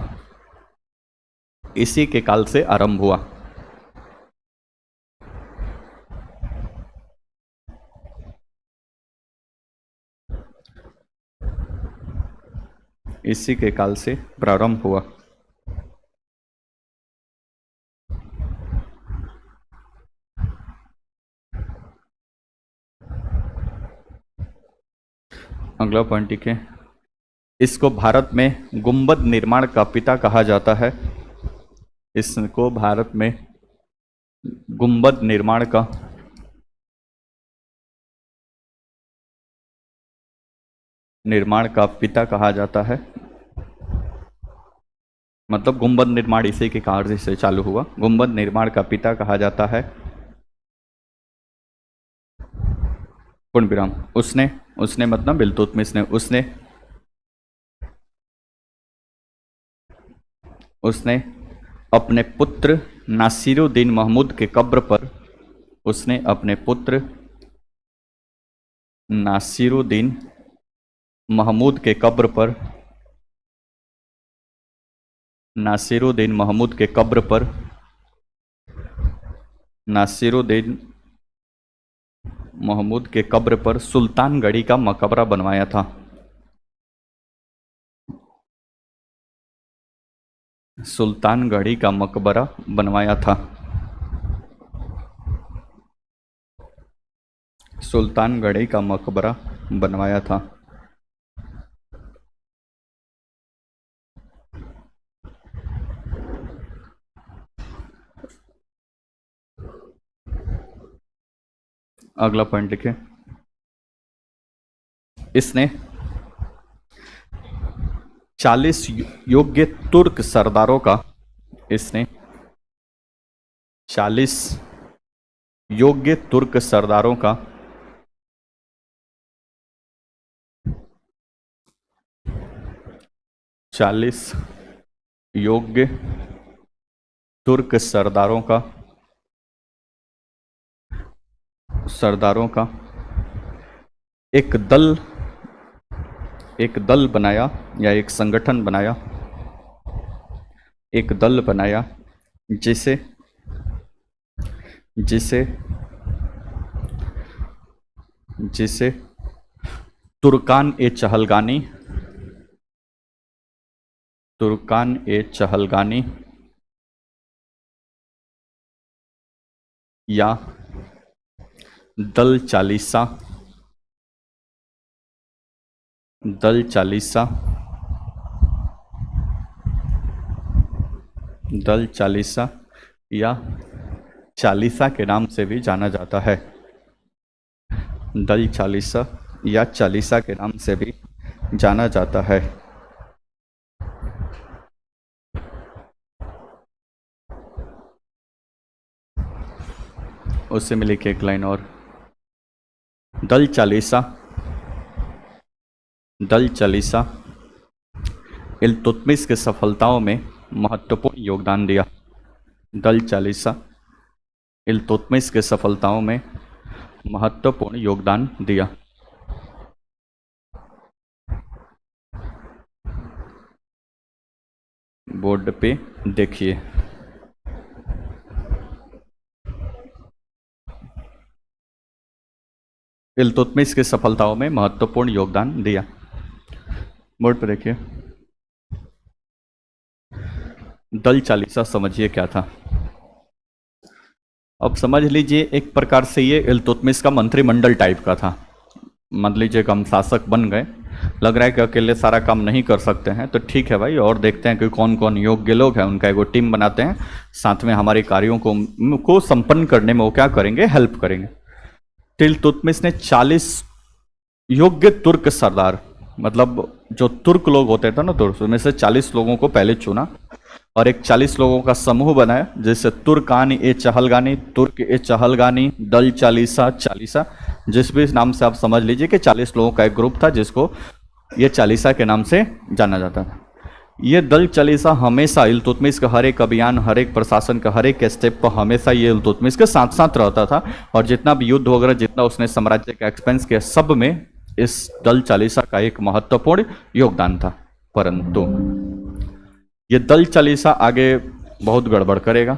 इसी के काल से आरंभ हुआ। इसी के काल से प्रारंभ हुआ। अगला पॉइंट ठीक है, इसको भारत में गुंबद निर्माण का पिता कहा जाता है। इसको भारत में गुंबद निर्माण का पिता कहा जाता है। मतलब गुंबद निर्माण इसी के कार्य से चालू हुआ। गुंबद निर्माण का पिता कहा जाता है। पूर्ण विराम। उसने मतलब इल्तुतमिश ने उसने अपने पुत्र नासिरुद्दीन महमूद के कब्र पर नासिरुद्दीन महमूद के कब्र पर सुल्तानगढ़ी का मकबरा बनवाया था। सुल्तानगढ़ी का मकबरा बनवाया था। सुल्तानगढ़ी का मकबरा बनवाया था। अगला पॉइंट लिखे, इसने 40 योग्य तुर्क सरदारों का 40 योग्य तुर्क सरदारों का एक दल बनाया या एक संगठन बनाया, जिसे तुर्कान ए चहलगानी या दल चालीसा, दल चालीसा, दल चालीसा या चालीसा के नाम से भी जाना जाता है। दल चालीसा या चालीसा के नाम से भी जाना जाता है। उससे मिली के एक लाइन और, दल चालीसा, दल चालीसा इल्तुतमिश के सफलताओं में महत्वपूर्ण योगदान दिया। दल चालीसा इल्तुतमिश के सफलताओं में महत्वपूर्ण योगदान दिया। बोर्ड पे देखिए, इल्तुतमिश की सफलताओं में महत्वपूर्ण योगदान दिया। बोर्ड पे देखिए, दल चालीसा समझिए क्या था। अब समझ लीजिए एक प्रकार से ये इल्तुतमिश का मंत्रिमंडल टाइप का था। मान लीजिए कि हम शासक बन गए, लग रहा है कि अकेले सारा काम नहीं कर सकते हैं, तो ठीक है भाई, और देखते हैं कि कौन कौन योग्य लोग हैं, उनका एगो टीम बनाते हैं, साथ में हमारे कार्यों को संपन्न करने में वो क्या करेंगे, हेल्प करेंगे। इल्तुतमिश ने 40 योग्य तुर्क सरदार, मतलब जो तुर्क लोग होते थे ना तुर्क, उसमें से 40 लोगों को पहले चुना और एक 40 लोगों का समूह बनाया, जैसे तुर्कानी ए चहलगानी, तुर्क ए चहलगानी, दल चालीसा, चालीसा, जिस भी नाम से आप समझ लीजिए कि 40 लोगों का एक ग्रुप था जिसको ये चालीसा के नाम से जाना जाता था। ये दल चालीसा हमेशा इल्तुतमिश का हर एक अभियान, हर एक प्रशासन का हर एक स्टेप पर हमेशा ये इल्तुतमिश के साथ साथ रहता था, और जितना भी युद्ध वगैरह, जितना उसने साम्राज्य का एक्सपेंस किया, सब में इस दल चालीसा का एक महत्वपूर्ण योगदान था। परंतु ये दल चालीसा आगे बहुत गड़बड़ करेगा।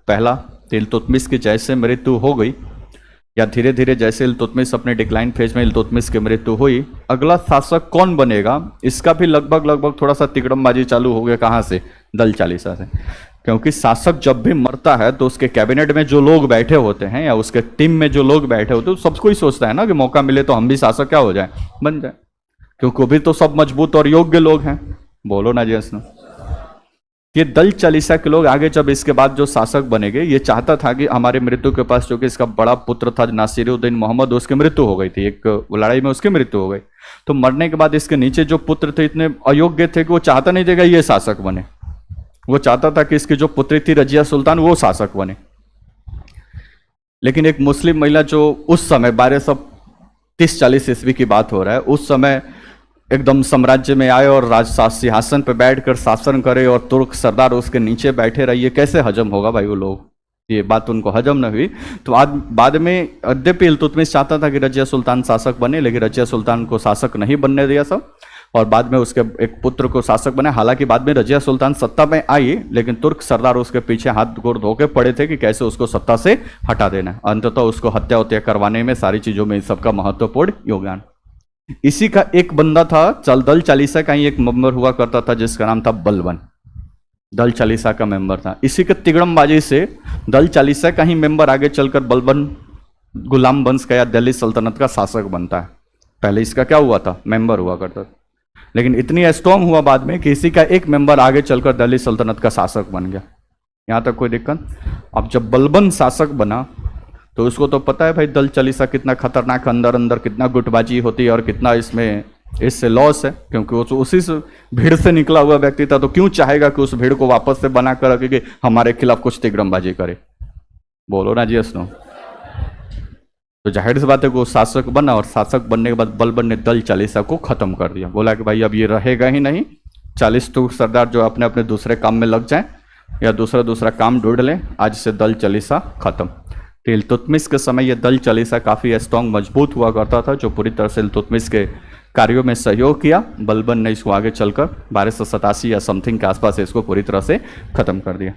पहला, इल्तुतमिश की जैसे मृत्यु हो गई, या धीरे धीरे जैसे इल्तुतमिश अपने डिक्लाइन फेज में इल्तुतमिश की मृत्यु हुई, अगला शासक कौन बनेगा इसका भी लगभग थोड़ा सा तिकड़मबाजी चालू हो गया। कहाँ से? दल चालीसा से। क्योंकि शासक जब भी मरता है तो उसके कैबिनेट में जो लोग बैठे होते हैं या उसके टीम में जो लोग बैठे होते हैं, सबको ही सोचता है ना कि मौका मिले तो हम भी शासक क्या हो जाए, बन जाए, क्योंकि भी तो सब मजबूत और योग्य लोग हैं। बोलो ना जैसे ये दल चालीसा के लोग आगे जब इसके बाद जो शासक बनेंगे, ये चाहता था कि हमारे मृत्यु के पास, जो कि इसका बड़ा पुत्र था नासिरुद्दीन मोहम्मद, उसकी मृत्यु हो गई थी, एक लड़ाई में उसकी मृत्यु हो गई। तो मरने के बाद इसके नीचे जो पुत्र थे इतने अयोग्य थे कि वो चाहता नहीं था ये शासक बने, वो चाहता था कि इसकी जो पुत्री थी रजिया सुल्तान, वो शासक बने। लेकिन एक मुस्लिम महिला जो उस समय 1230-40 ईस्वी की बात हो रहा है, उस समय एकदम साम्राज्य में आए और राज सिंहासन पर बैठकर शासन करे और तुर्क सरदार उसके नीचे बैठे रहिए, कैसे हजम होगा भाई? वो लोग, ये बात उनको हजम न हुई। तो आज बाद में यद्यपि इल्तुतमिश चाहता था कि रजिया सुल्तान शासक बने, लेकिन रजिया सुल्तान को शासक नहीं बनने दिया सब, और बाद में उसके एक पुत्र को शासक बने। हालांकि बाद में रजिया सुल्तान सत्ता में आई, लेकिन तुर्क सरदार उसके पीछे हाथ गोड़ धो के पड़े थे कि कैसे उसको सत्ता से हटा देना। अंततः उसको हत्या उत्या करवाने में, सारी चीजों में, सबका महत्वपूर्ण योगदान। इसी का एक बंदा था, दल चालीसा का ही एक मेंबर हुआ करता था जिसका नाम था बलबन, दल चालीसा का मेंबर था। इसी के तिगड़मबाजी से दल चालीसा का ही मेंबर आगे चलकर बलबन गुलाम वंश का या दिल्ली सल्तनत का शासक बनता है। पहले इसका क्या हुआ था? मेंबर हुआ करता था, लेकिन इतनी स्ट्रॉन्ग हुआ बाद में कि इसी का एक मेंबर आगे चलकर दिल्ली सल्तनत का शासक बन गया। यहां तक कोई दिक्कत? अब जब बलबन शासक बना तो उसको तो पता है भाई दल चालीसा कितना खतरनाक, अंदर अंदर कितना गुटबाजी होती है और कितना इसमें इससे लॉस है, क्योंकि वो उसी से भीड़ से निकला हुआ व्यक्ति था, तो क्यों चाहेगा कि उस भीड़ को वापस से बना कर रखे कि हमारे खिलाफ कुछ तिगड़मबाजी करे? बोलो ना जी असनो। तो जाहिर सी बात है कि वो शासक बना, और शासक बनने के बाद बलबन ने दल चालीसा को खत्म कर दिया। बोला कि भाई अब ये रहेगा ही नहीं, 40 तो सरदार जो अपने अपने दूसरे काम में लग जाए या दूसरा काम ढूंढ लें, आज से दल चालीसा खत्म। तो इल्तुतमिश के समय ये दल चालीसा काफ़ी स्ट्रॉन्ग, मजबूत हुआ करता था, जो पूरी तरह से इल्तुतमिश के कार्यों में सहयोग किया। बलबन ने इसको आगे चलकर 1287 या समथिंग के आसपास इसको पूरी तरह से खत्म कर दिया।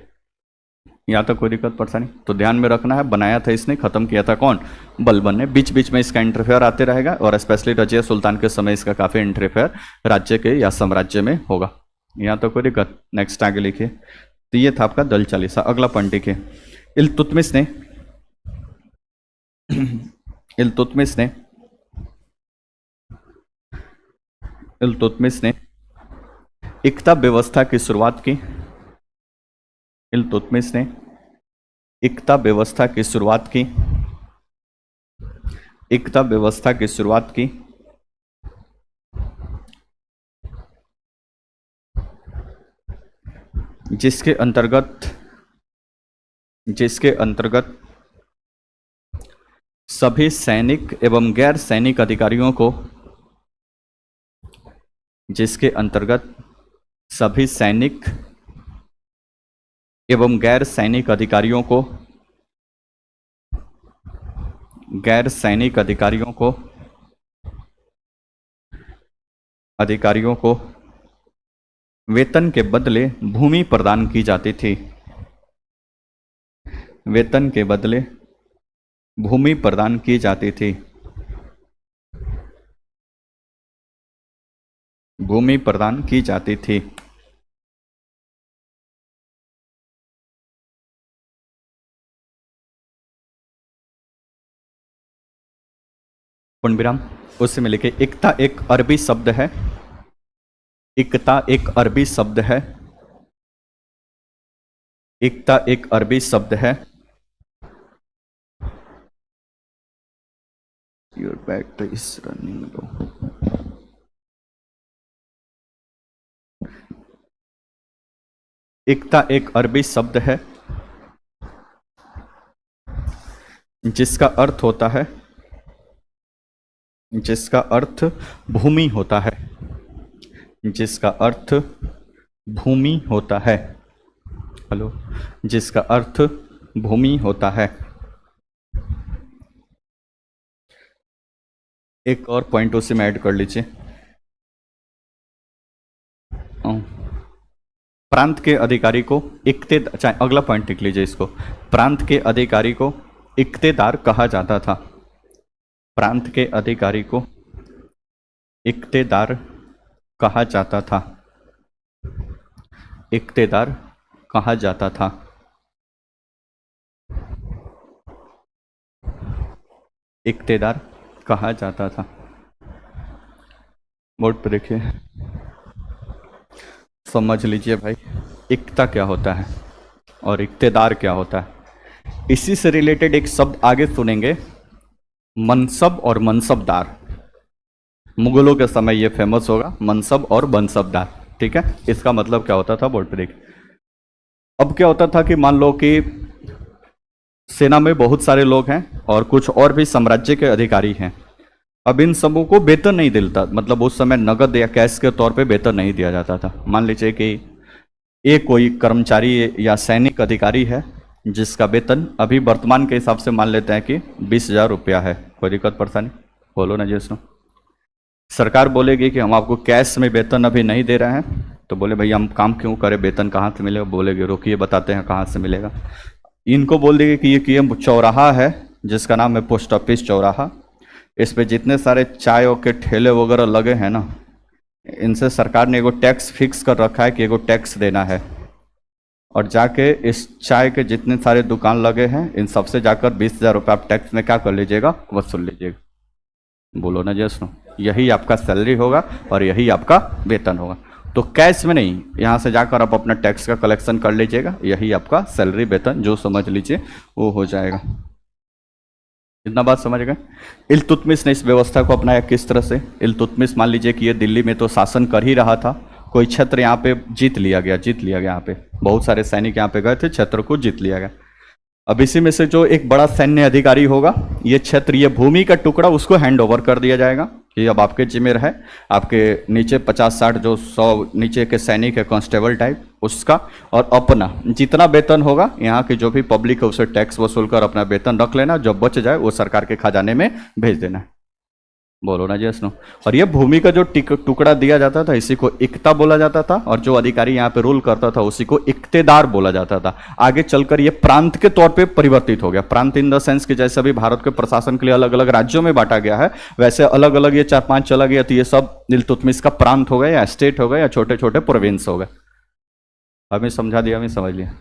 यहाँ तक कोई दिक्कत परेशानी? तो ध्यान में रखना है, बनाया था इसने, खत्म किया था कौन? बलबन ने। बीच बीच में इसका इंटरफेयर आते रहेगा, और स्पेशली रजिया सुल्तान के समय इसका काफ़ी इंटरफेयर राज्य के या साम्राज्य में होगा। यहाँ तक कोई दिक्कत? नेक्स्ट आगे लिखिए। तो ये था आपका दल चालीसा। अगला पॉइंट लिखिए। इल्तुतमिश ने इल्तुतमिश ने इल्तुतमिश ने इक्ता व्यवस्था की शुरुआत की। इल्तुतमिश ने इक्ता व्यवस्था की शुरुआत की। इक्ता व्यवस्था की शुरुआत की जिसके अंतर्गत सभी सैनिक एवं गैर सैनिक अधिकारियों को जिसके अंतर्गत सभी सैनिक एवं गैर सैनिक अधिकारियों को वेतन के बदले भूमि प्रदान की जाती थी। वेतन के बदले भूमि प्रदान की जाती थी। भूमि प्रदान की जाती थी। पूर्ण विराम। उससे में लिखे इक्ता एक अरबी शब्द है। इक्ता एक अरबी शब्द है। इक्ता एक अरबी शब्द है। Your battery is running low. इक्ता एक अरबी शब्द है जिसका अर्थ होता है जिसका अर्थ भूमि होता है। जिसका अर्थ भूमि होता है। हेलो, जिसका अर्थ भूमि होता है। एक और पॉइंट उसी में ऐड कर लीजिए। प्रांत के अधिकारी को अगला पॉइंट लिख लीजिए इसको। प्रांत के अधिकारी को इक्तेदार कहा जाता था। प्रांत के अधिकारी को इक्तेदार कहा जाता था। इक्तेदार कहा जाता था। इक्तेदार कहा जाता था। बोर्ड पर देखिए, समझ लीजिए भाई, इक्ता क्या होता है और इक्तेदार क्या होता है। इसी से रिलेटेड एक शब्द आगे सुनेंगे, मनसब और मनसबदार। मुगलों के समय ये फेमस होगा, मनसब और मनसबदार। ठीक है, इसका मतलब क्या होता था बोर्ड पे देखिए। अब क्या होता था कि मान लो कि सेना में बहुत सारे लोग हैं और कुछ और भी साम्राज्य के अधिकारी हैं। अब इन सबों को वेतन नहीं दिलता, मतलब उस समय नगद या कैश के तौर पे वेतन नहीं दिया जाता था। मान लीजिए कि एक कोई कर्मचारी या सैनिक अधिकारी है जिसका वेतन अभी वर्तमान के हिसाब से मान लेते हैं कि 20,000 रुपया है। कोई दिक्कत परेशानी? बोलो ना जी। सुनो, सरकार बोलेगी कि हम आपको कैश में वेतन अभी नहीं दे रहे हैं, तो बोले भैया हम काम क्यों करें, वेतन कहाँ से मिलेगा? बोलेगे रुकिए बताते हैं कहाँ से मिलेगा। इनको बोल देंगे कि ये चौराहा है जिसका नाम है पोस्ट ऑफिस चौराहा। इस पे जितने सारे चाय के ठेले वगैरह लगे हैं ना, इनसे सरकार ने एगो टैक्स फिक्स कर रखा है कि एगो टैक्स देना है। और जाके इस चाय के जितने सारे दुकान लगे हैं इन सबसे जाकर 20,000 रुपये आप टैक्स में क्या कर लीजिएगा, वसूल लीजिएगा। बोलो ना जी। सुनो, यही आपका सैलरी होगा और यही आपका वेतन होगा। तो कैश में नहीं, यहाँ से जाकर आप अपना टैक्स का कलेक्शन कर लीजिएगा, यही आपका सैलरी वेतन जो समझ लीजिए वो हो जाएगा। इतना बात समझ गए? इल्तुतमिश ने इस व्यवस्था को अपनाया किस तरह से? इल्तुतमिश मान लीजिए कि ये दिल्ली में तो शासन कर ही रहा था, कोई क्षेत्र यहाँ पे जीत लिया गया यहाँ पे बहुत सारे सैनिक यहाँ पे गए थे, क्षेत्र को जीत लिया गया। अब इसी में से जो एक बड़ा सैन्य अधिकारी होगा, ये क्षेत्र, ये भूमि का टुकड़ा उसको हैंड ओवर कर दिया जाएगा कि अब आपके जिम्मे रहे। आपके नीचे 50-60 जो 100 नीचे के सैनिक है कांस्टेबल टाइप, उसका और अपना जितना वेतन होगा यहाँ की जो भी पब्लिक है उसे टैक्स वसूल कर अपना वेतन रख लेना, जब बच जाए वो सरकार के खजाने में भेज देना है। बोलो ना जी। सुनो, और ये भूमि का जो टुकड़ा दिया जाता था इसी को इक्ता बोला जाता था, और जो अधिकारी यहाँ पे रूल करता था उसी को इक्तेदार बोला जाता था। आगे चलकर ये प्रांत के तौर पे परिवर्तित हो गया। प्रांत इन द सेंस कि जैसे अभी भारत के प्रशासन के लिए अलग अलग राज्यों में बांटा गया है, वैसे अलग अलग ये 4-5 चला गया, तो ये सब इल्तुतमिश का प्रांत हो गया या स्टेट हो गया या छोटे छोटे प्रोविंस हो गए। हमें समझा दिया, हमें समझ लिया।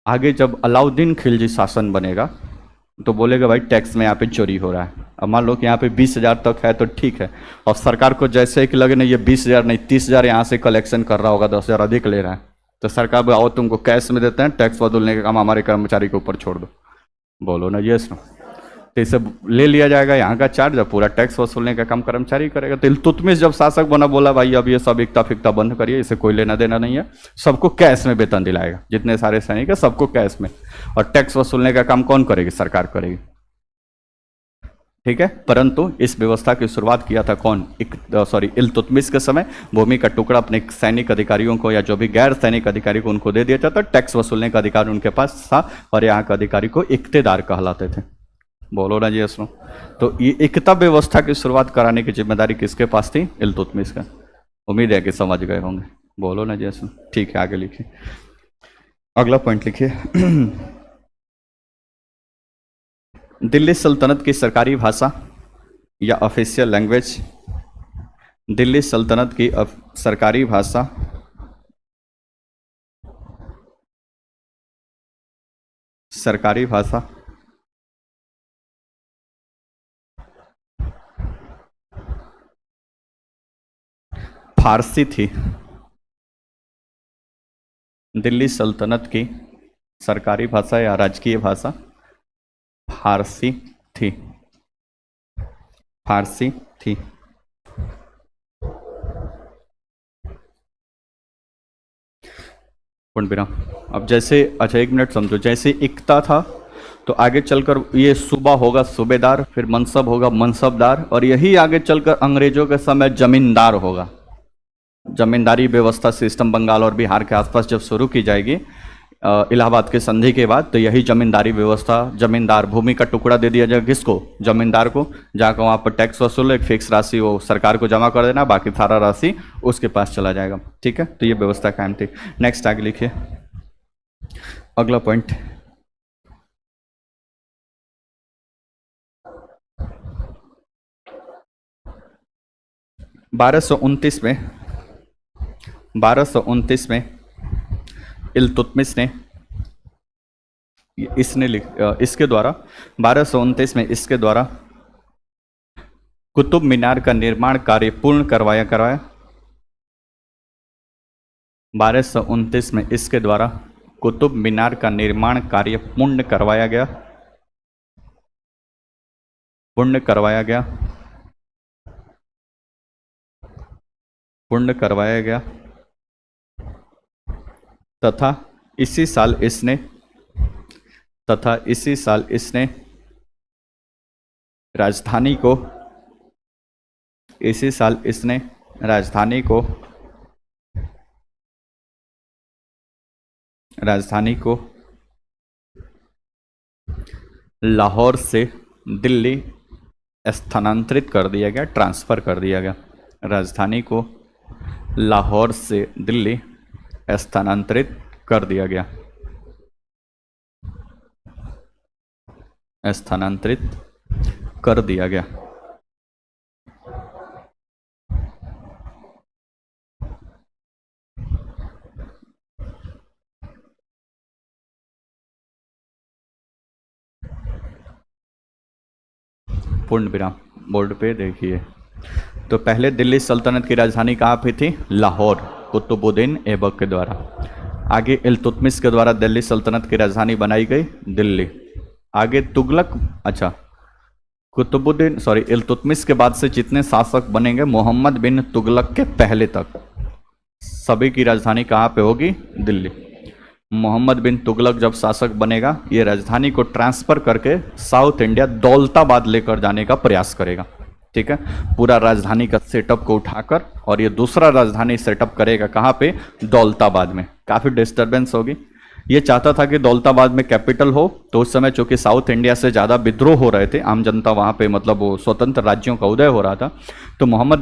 आगे जब अलाउद्दीन खिलजी शासन बनेगा तो बोलेगा भाई टैक्स में यहाँ पे चोरी हो रहा है। अब मान लो कि यहाँ पे 20,000 तक है तो ठीक है, और सरकार को जैसे कि लगे नहीं ये 20,000 नहीं 30,000 यहाँ से कलेक्शन कर रहा होगा, 10,000 अधिक ले रहा है, तो सरकार बोले आओ तुमको कैश में देते हैं, टैक्स वसूलने का काम हमारे कर्मचारी के ऊपर छोड़ दो। बोलो ना यस नो, तो इसे ले लिया जाएगा यहाँ का चार्ज, अब पूरा टैक्स वसूलने का काम कर्मचारी करेगा। तो इल्तुतमिश जब शासक बना बोला भाई अब ये सब इकता फिकता बंद करिए, इसे कोई लेना देना नहीं है, सबको कैश में वेतन दिलाएगा, जितने सारे सैनिक है सबको कैश में, और टैक्स वसूलने का काम कौन करेगी? सरकार करेगी। ठीक है, परंतु इस व्यवस्था की शुरुआत किया था कौन? इल्तुतमिश के समय भूमि का टुकड़ा अपने सैनिक अधिकारियों को या जो भी गैर सैनिक अधिकारी को उनको दे दिया जाता, टैक्स वसूलने का अधिकार उनके पास था, और यहाँ का अधिकारी को इक्तेदार कहलाते थे। बोलो ना जी सुनो। तो ये एकता व्यवस्था की शुरुआत कराने की जिम्मेदारी किसके पास थी? इल्तुतमिश का। उम्मीद है कि समझ गए होंगे। बोलो ना जी सुनो। ठीक है, आगे लिखिए, अगला पॉइंट लिखिए। दिल्ली सल्तनत की सरकारी भाषा या ऑफिशियल लैंग्वेज, दिल्ली सल्तनत की सरकारी भाषा फारसी थी। दिल्ली सल्तनत की सरकारी भाषा या राजकीय भाषा फारसी थी, फारसी थी। पूर्ण विराम। अब जैसे, अच्छा एक मिनट समझो, जैसे एकता था तो आगे चलकर ये सूबा होगा सूबेदार, फिर मनसब होगा मनसबदार, और यही आगे चलकर अंग्रेजों के समय जमींदार होगा। जमींदारी व्यवस्था सिस्टम बंगाल और बिहार के आसपास जब शुरू की जाएगी इलाहाबाद के संधि के बाद, तो यही जमींदारी व्यवस्था, जमींदार भूमि का टुकड़ा दे दिया जाए किसको? जमींदार को, जाकर वहाँ पर टैक्स वसूल, एक फिक्स राशि वो सरकार को जमा कर देना, बाकी सारा राशि उसके पास चला जाएगा। ठीक है, तो ये व्यवस्था कायम थी। नेक्स्ट आगे लिखिए, अगला पॉइंट। बारह सौ उनतीस में इल्तुतमिश ने इसके द्वारा 1229 में इसके द्वारा कुतुब मीनार का निर्माण कार्य पूर्ण करवाया 1229 में इसके द्वारा कुतुब मीनार का निर्माण कार्य पूर्ण करवाया गया तथा इसी साल इसने राजधानी को लाहौर से दिल्ली स्थानांतरित कर दिया गया, ट्रांसफर कर दिया गया। राजधानी को लाहौर से दिल्ली स्थानांतरित कर दिया गया, स्थानांतरित कर दिया गया। पूर्ण विराम। बोर्ड पे देखिए, तो पहले दिल्ली सल्तनत की राजधानी कहाँ पे थी? लाहौर, कुतुबुद्दीन ऐबक के द्वारा। आगे इल्तुतमिश के द्वारा दिल्ली सल्तनत की राजधानी बनाई गई दिल्ली। आगे तुगलक, अच्छा इल्तुतमिश के बाद से जितने शासक बनेंगे मोहम्मद बिन तुगलक के पहले तक, सभी की राजधानी कहाँ पे होगी? दिल्ली। मोहम्मद बिन तुगलक जब शासक बनेगा, ये राजधानी को ट्रांसफर करके साउथ इंडिया दौलताबाद लेकर जाने का प्रयास करेगा। ठीक है, पूरा राजधानी का सेटअप को उठाकर, और ये दूसरा राजधानी सेटअप करेगा कहाँ पे? दौलताबाद में। काफ़ी डिस्टर्बेंस होगी। ये चाहता था कि दौलताबाद में कैपिटल हो, तो उस समय चूंकि साउथ इंडिया से ज़्यादा विद्रोह हो रहे थे, आम जनता वहाँ पे मतलब वो स्वतंत्र राज्यों का उदय हो रहा था, तो मोहम्मद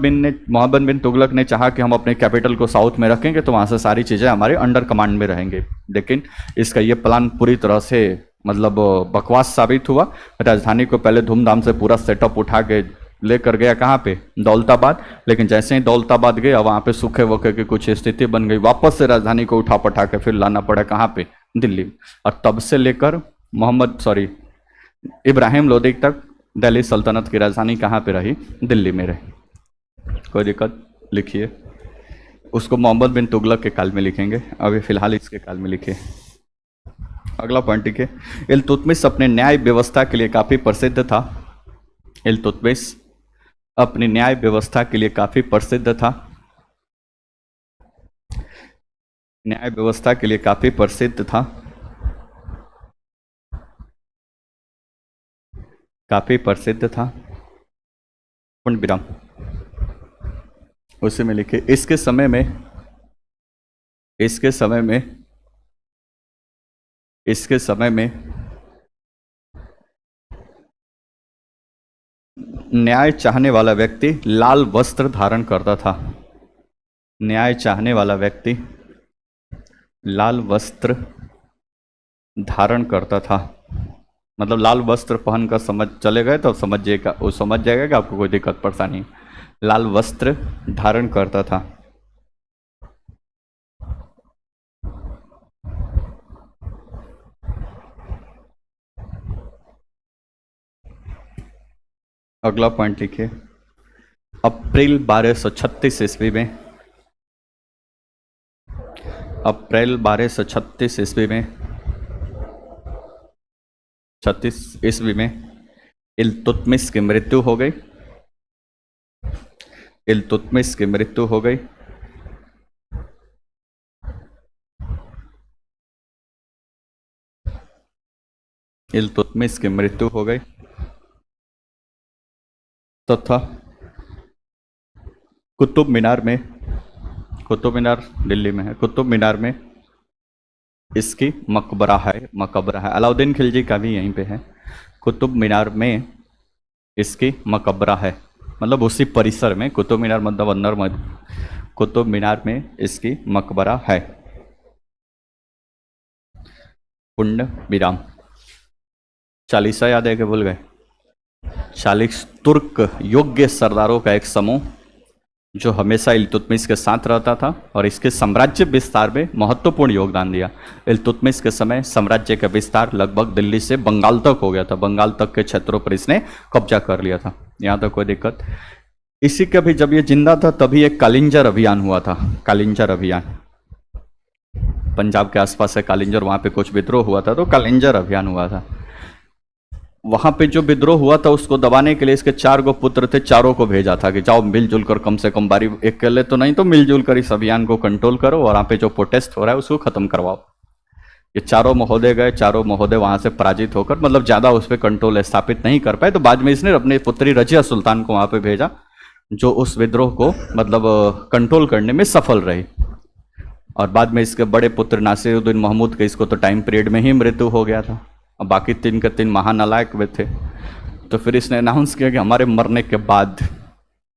बिन तुगलक ने चाहा कि हम अपने कैपिटल को साउथ में रखेंगे तो वहाँ से सारी चीज़ें हमारे अंडर कमांड में रहेंगे। लेकिन इसका ये प्लान पूरी तरह से मतलब बकवास साबित हुआ। राजधानी को पहले धूमधाम से पूरा सेटअप उठा के लेकर गया कहाँ पे? दौलताबाद। लेकिन जैसे ही दौलताबाद गया, वहाँ पे सूखे वोखे की कुछ स्थिति बन गई, वापस से राजधानी को उठा पठा के फिर लाना पड़ा कहाँ पे? दिल्ली। और तब से लेकर इब्राहिम लोदी तक दिल्ली सल्तनत की राजधानी कहाँ पे रही? दिल्ली में रही। कोई दिक्कत? लिखिए। उसको मोहम्मद बिन तुगलक के काल में लिखेंगे, अभी फिलहाल इसके काल में लिखिए। अगला पॉइंट लिखिए। इल्तुतमिश अपने न्याय व्यवस्था के लिए काफ़ी प्रसिद्ध था। इल्तुतमिश अपनी न्याय व्यवस्था के लिए काफ़ी प्रसिद्ध था। न्याय व्यवस्था के लिए काफ़ी प्रसिद्ध था। काफ़ी प्रसिद्ध था। पूर्ण विराम। उसी में लिखिए। इसके समय में न्याय चाहने वाला व्यक्ति लाल वस्त्र धारण करता था। न्याय चाहने वाला व्यक्ति लाल वस्त्र धारण करता था। मतलब लाल वस्त्र पहनकर समझ चले गए तो समझिएगा, वो समझ जाएगा कि आपको कोई दिक्कत परेशानी। लाल वस्त्र धारण करता था। अगला पॉइंट लिखिए। अप्रैल 1236 ईस्वी में 36 ईस्वी में इल्तुतमिश की मृत्यु हो गई। इल्तुतमिश की मृत्यु हो गई। इल्तुतमिश की मृत्यु हो गई तथा कुतुब मीनार दिल्ली में है। कुतुब मीनार में इसकी मकबरा है। अलाउद्दीन खिलजी का भी यहीं पे है। कुतुब मीनार में इसकी मकबरा है, मतलब उसी परिसर में। कुतुब मीनार मतलब अंदर मत, कुतुब मीनार में इसकी मकबरा है। पुण्य विराम। चालीसा याद है कि भूल गए? 40 तुर्क योग्य सरदारों का एक समूह जो हमेशा इल्तुतमिश के साथ रहता था और इसके साम्राज्य विस्तार में महत्वपूर्ण योगदान दिया। इल्तुतमिश के समय साम्राज्य का विस्तार लगभग दिल्ली से बंगाल तक हो गया था। बंगाल तक के क्षेत्रों पर इसने कब्जा कर लिया था। यहाँ तक कोई दिक्कत? इसी का भी जब ये जिंदा था तभी एक कालिंजर अभियान हुआ था। कालिंजर अभियान पंजाब के आसपास है कालिंजर, वहाँ पे कुछ विद्रोह हुआ था तो कालिंजर अभियान हुआ था। वहां पे जो विद्रोह हुआ था उसको दबाने के लिए इसके 4 गो पुत्र थे, चारों को भेजा था कि जाओ मिलजुल कर, कम से कम बारी अकेले तो नहीं तो मिलजुल कर इस अभियान को कंट्रोल करो और वहाँ पे जो प्रोटेस्ट हो रहा है उसको खत्म करवाओ। ये चारों महोदय गए। चारों महोदय वहां से पराजित होकर मतलब ज्यादा उस पर कंट्रोल स्थापित नहीं कर पाए। तो बाद में इसने अपने पुत्री रजिया सुल्तान को वहां पे भेजा जो उस विद्रोह को मतलब कंट्रोल करने में सफल रही। और बाद में इसके बड़े पुत्र नासिरुद्दीन महमूद के इसको तो टाइम पीरियड में ही मृत्यु हो गया था। और बाकी 3 के 3 महानालायक वे थे। तो फिर इसने अनाउंस किया कि हमारे मरने के बाद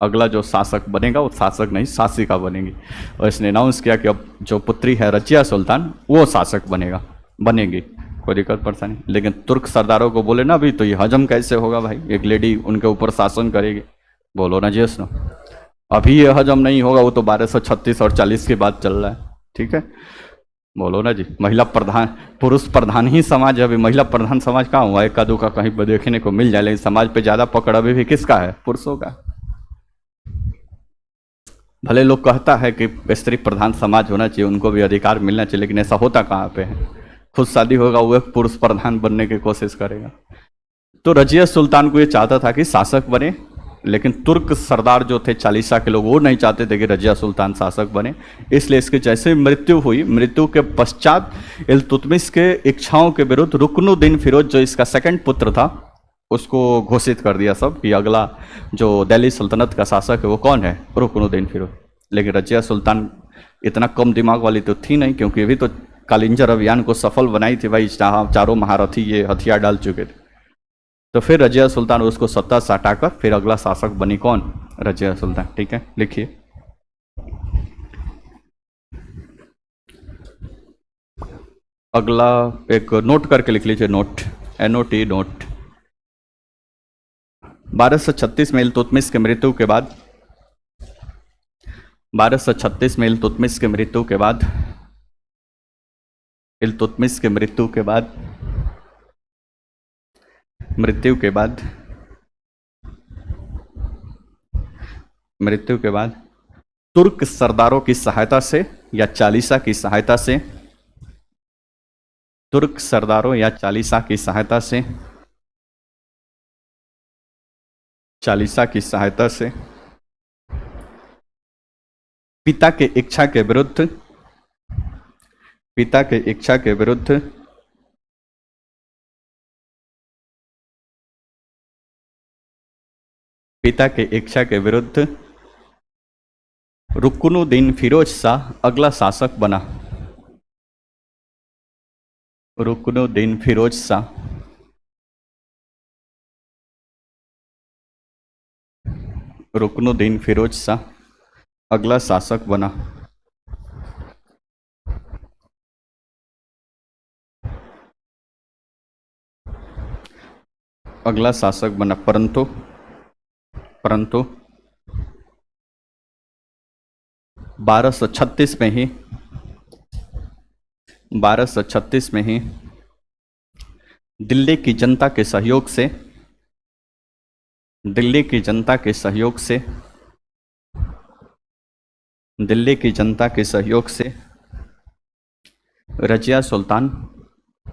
अगला जो शासक बनेगा वो शासक नहीं शासिका बनेगी। और इसने अनाउंस किया कि अब जो पुत्री है रजिया सुल्तान वो शासक बनेगी। कोई दिक्कत परेशानी? लेकिन तुर्क सरदारों को बोले ना अभी तो ये हजम कैसे होगा भाई, एक लेडी उनके ऊपर शासन करेगी। बोलो ना जी सुनो, अभी ये हजम नहीं होगा, वो तो 1236 और 40 की बात चल रहा है। ठीक है, बोलो ना जी। महिला प्रधान, पुरुष प्रधान ही समाज है। अभी महिला प्रधान समाज कहाँ हुआ? एक आधु का कहीं पर देखने को मिल जाए, लेकिन समाज पे ज्यादा पकड़ अभी भी किसका है? पुरुषों का। भले लोग कहता है कि स्त्री प्रधान समाज होना चाहिए, उनको भी अधिकार मिलना चाहिए, लेकिन ऐसा होता कहाँ पे है? खुद शादी होगा वो एक पुरुष प्रधान बनने की कोशिश करेगा। तो रजिया सुल्तान को ये चाहता था कि शासक बने, लेकिन तुर्क सरदार जो थे चालीसा के लोग वो नहीं चाहते थे कि रजिया सुल्तान शासक बने। इसलिए इसकी जैसे मृत्यु हुई, मृत्यु के पश्चात इल्तुतमिश के इच्छाओं के विरुद्ध रुकनुद्दीन फिरोज जो इसका सेकंड पुत्र था उसको घोषित कर दिया सब कि अगला जो दिल्ली सल्तनत का शासक है वो कौन है? रुकनुद्दीन फिरोज। लेकिन रजिया सुल्तान इतना कम दिमाग वाली तो थी नहीं, क्योंकि अभी तो कालिंजर अभियान को सफल बनाई थी भाई, चारों महारथी ये हथियार डाल चुके थे। तो फिर रजिया सुल्तान उसको सत्ता से हटाकर फिर अगला शासक बनी कौन? रजिया सुल्तान। ठीक है, लिखिए। अगला एक नोट करके लिख लीजिए, नोट, NOT, नोट। 1236 में इल्तुतमिश की मृत्यु के बाद 1236 में इल्तुतमिश की मृत्यु के बाद मृत्यु के बाद तुर्क सरदारों की सहायता से या चालीसा की सहायता से, तुर्क सरदारों या चालीसा की सहायता से, चालीसा की सहायता से पिता के इच्छा के विरुद्ध, पिता के इच्छा के विरुद्ध पिता के इच्छा के विरुद्ध रुकनुद्दीन फिरोज शाह अगला शासक बना। रुकनुद्दीन फिरोज शाह रुकनुद्दीन फिरोज शाह अगला शासक बना। अगला शासक बना, परंतु 1236 में ही 1236 में ही दिल्ली की जनता के सहयोग से, दिल्ली की जनता के सहयोग से, दिल्ली की जनता के सहयोग से रजिया सुल्तान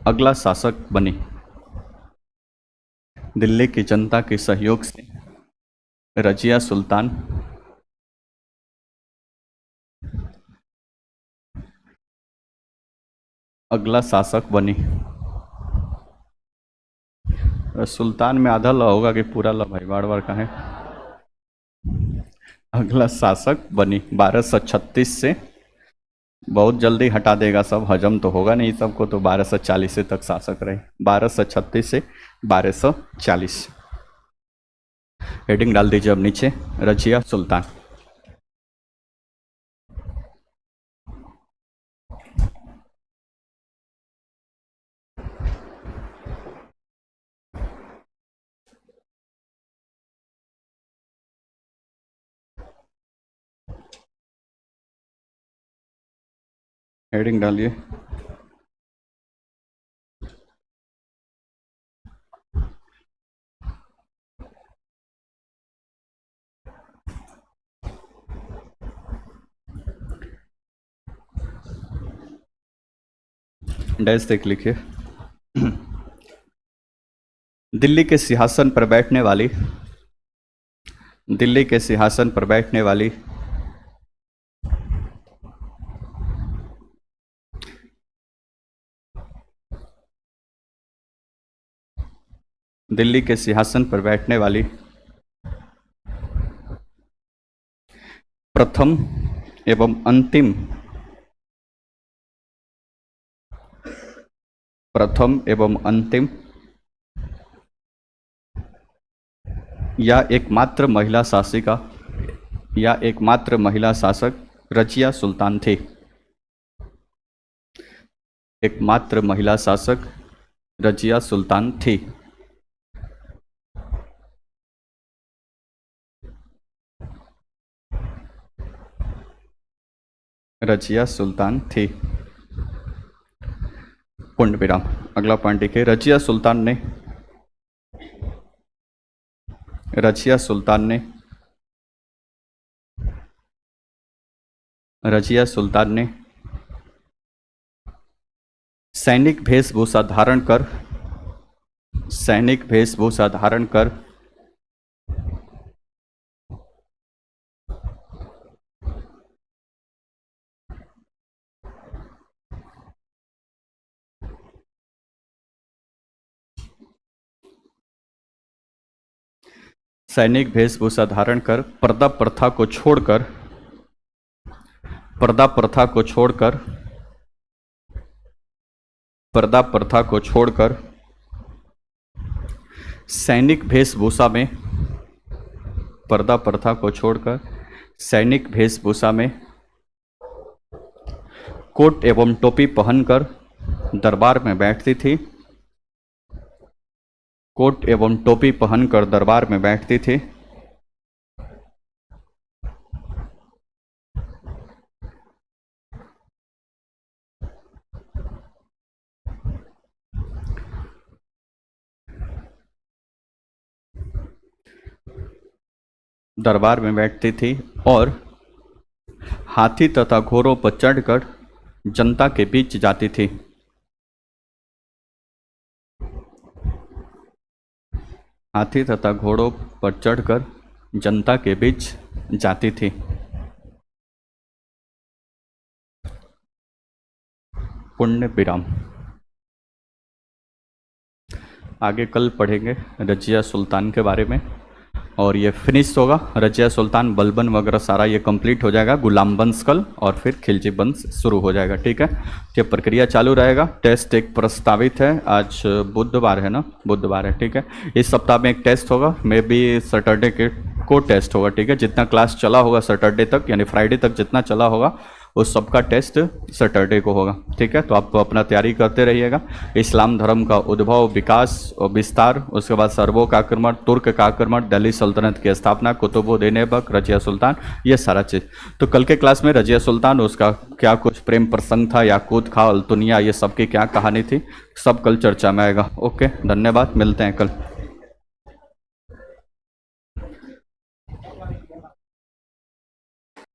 अगला शासक बनी। दिल्ली की जनता के सहयोग से रजिया सुल्तान अगला शासक बनी। सुल्तान में आधा ल होगा कि पूरा ल भाई, बार बार कहें। अगला शासक बनी 1236 से, बहुत जल्दी हटा देगा सब, हजम तो होगा नहीं सबको, तो 1240 तक शासक रहे। 1236 से 1240। हेडिंग डाल दीजिए अब नीचे, रजिया सुल्तान। हेडिंग डालिए। डैश तक लिखिए। दिल्ली के सिंहासन पर बैठने वाली, दिल्ली के सिंहासन पर बैठने वाली दिल्ली के सिंहासन पर बैठने वाली प्रथम एवं अंतिम, प्रथम एवं अंतिम या एकमात्र महिला शासिका या एकमात्र महिला शासक रजिया सुल्तान थी। एकमात्र महिला शासक रजिया सुल्तान थी। रजिया सुल्तान थी। पूर्ण विराम। अगला पॉइंट देखिए, रजिया सुल्तान ने, रजिया सुल्तान ने, रजिया सुल्तान ने सैनिक वेशभूषा धारण कर, सैनिक वेशभूषा धारण कर सैनिक वेशभूषा धारण कर पर्दा प्रथा को छोड़कर, पर्दा प्रथा को छोड़कर, पर्दा प्रथा को छोड़कर सैनिक वेशभूषा में, पर्दा प्रथा को छोड़कर सैनिक वेशभूषा में कोट एवं टोपी पहनकर दरबार में बैठती थी। कोट एवं टोपी पहनकर दरबार में बैठती थी। दरबार में बैठती थी और हाथी तथा घोड़ों पर चढ़कर जनता के बीच जाती थी। हाथी तथा घोड़ों पर चढ़कर जनता के बीच जाती थी। पुण्य विराम। आगे कल पढ़ेंगे रजिया सुल्तान के बारे में और ये फिनिश होगा। रजिया सुल्तान, बलबन वगैरह सारा ये कंप्लीट हो जाएगा। गुलाम वंश कल और फिर खिलजी वंश शुरू हो जाएगा। ठीक है, ये प्रक्रिया चालू रहेगा। टेस्ट एक प्रस्तावित है। आज बुधवार है ना, बुधवार है। ठीक है, इस सप्ताह में एक टेस्ट होगा, मे बी सैटरडे के को टेस्ट होगा। ठीक है, जितना क्लास चला होगा सैटरडे तक यानी फ्राइडे तक जितना चला होगा उस सब का टेस्ट सैटरडे को होगा। ठीक है, तो आप अपना तैयारी करते रहिएगा। इस्लाम धर्म का उद्भव, विकास और विस्तार, उसके बाद सर्बों का आक्रमण, तुर्क का आक्रमण, दिल्ली सल्तनत की स्थापना, कुतुबुद्दीन ऐबक, रजिया सुल्तान, ये सारा चीज़। तो कल के क्लास में रजिया सुल्तान, उसका क्या कुछ प्रेम प्रसंग था, याकूत खां, अल्तुनिया, ये सब की क्या कहानी थी, सब कल चर्चा में आएगा। ओके, धन्यवाद, मिलते हैं कल।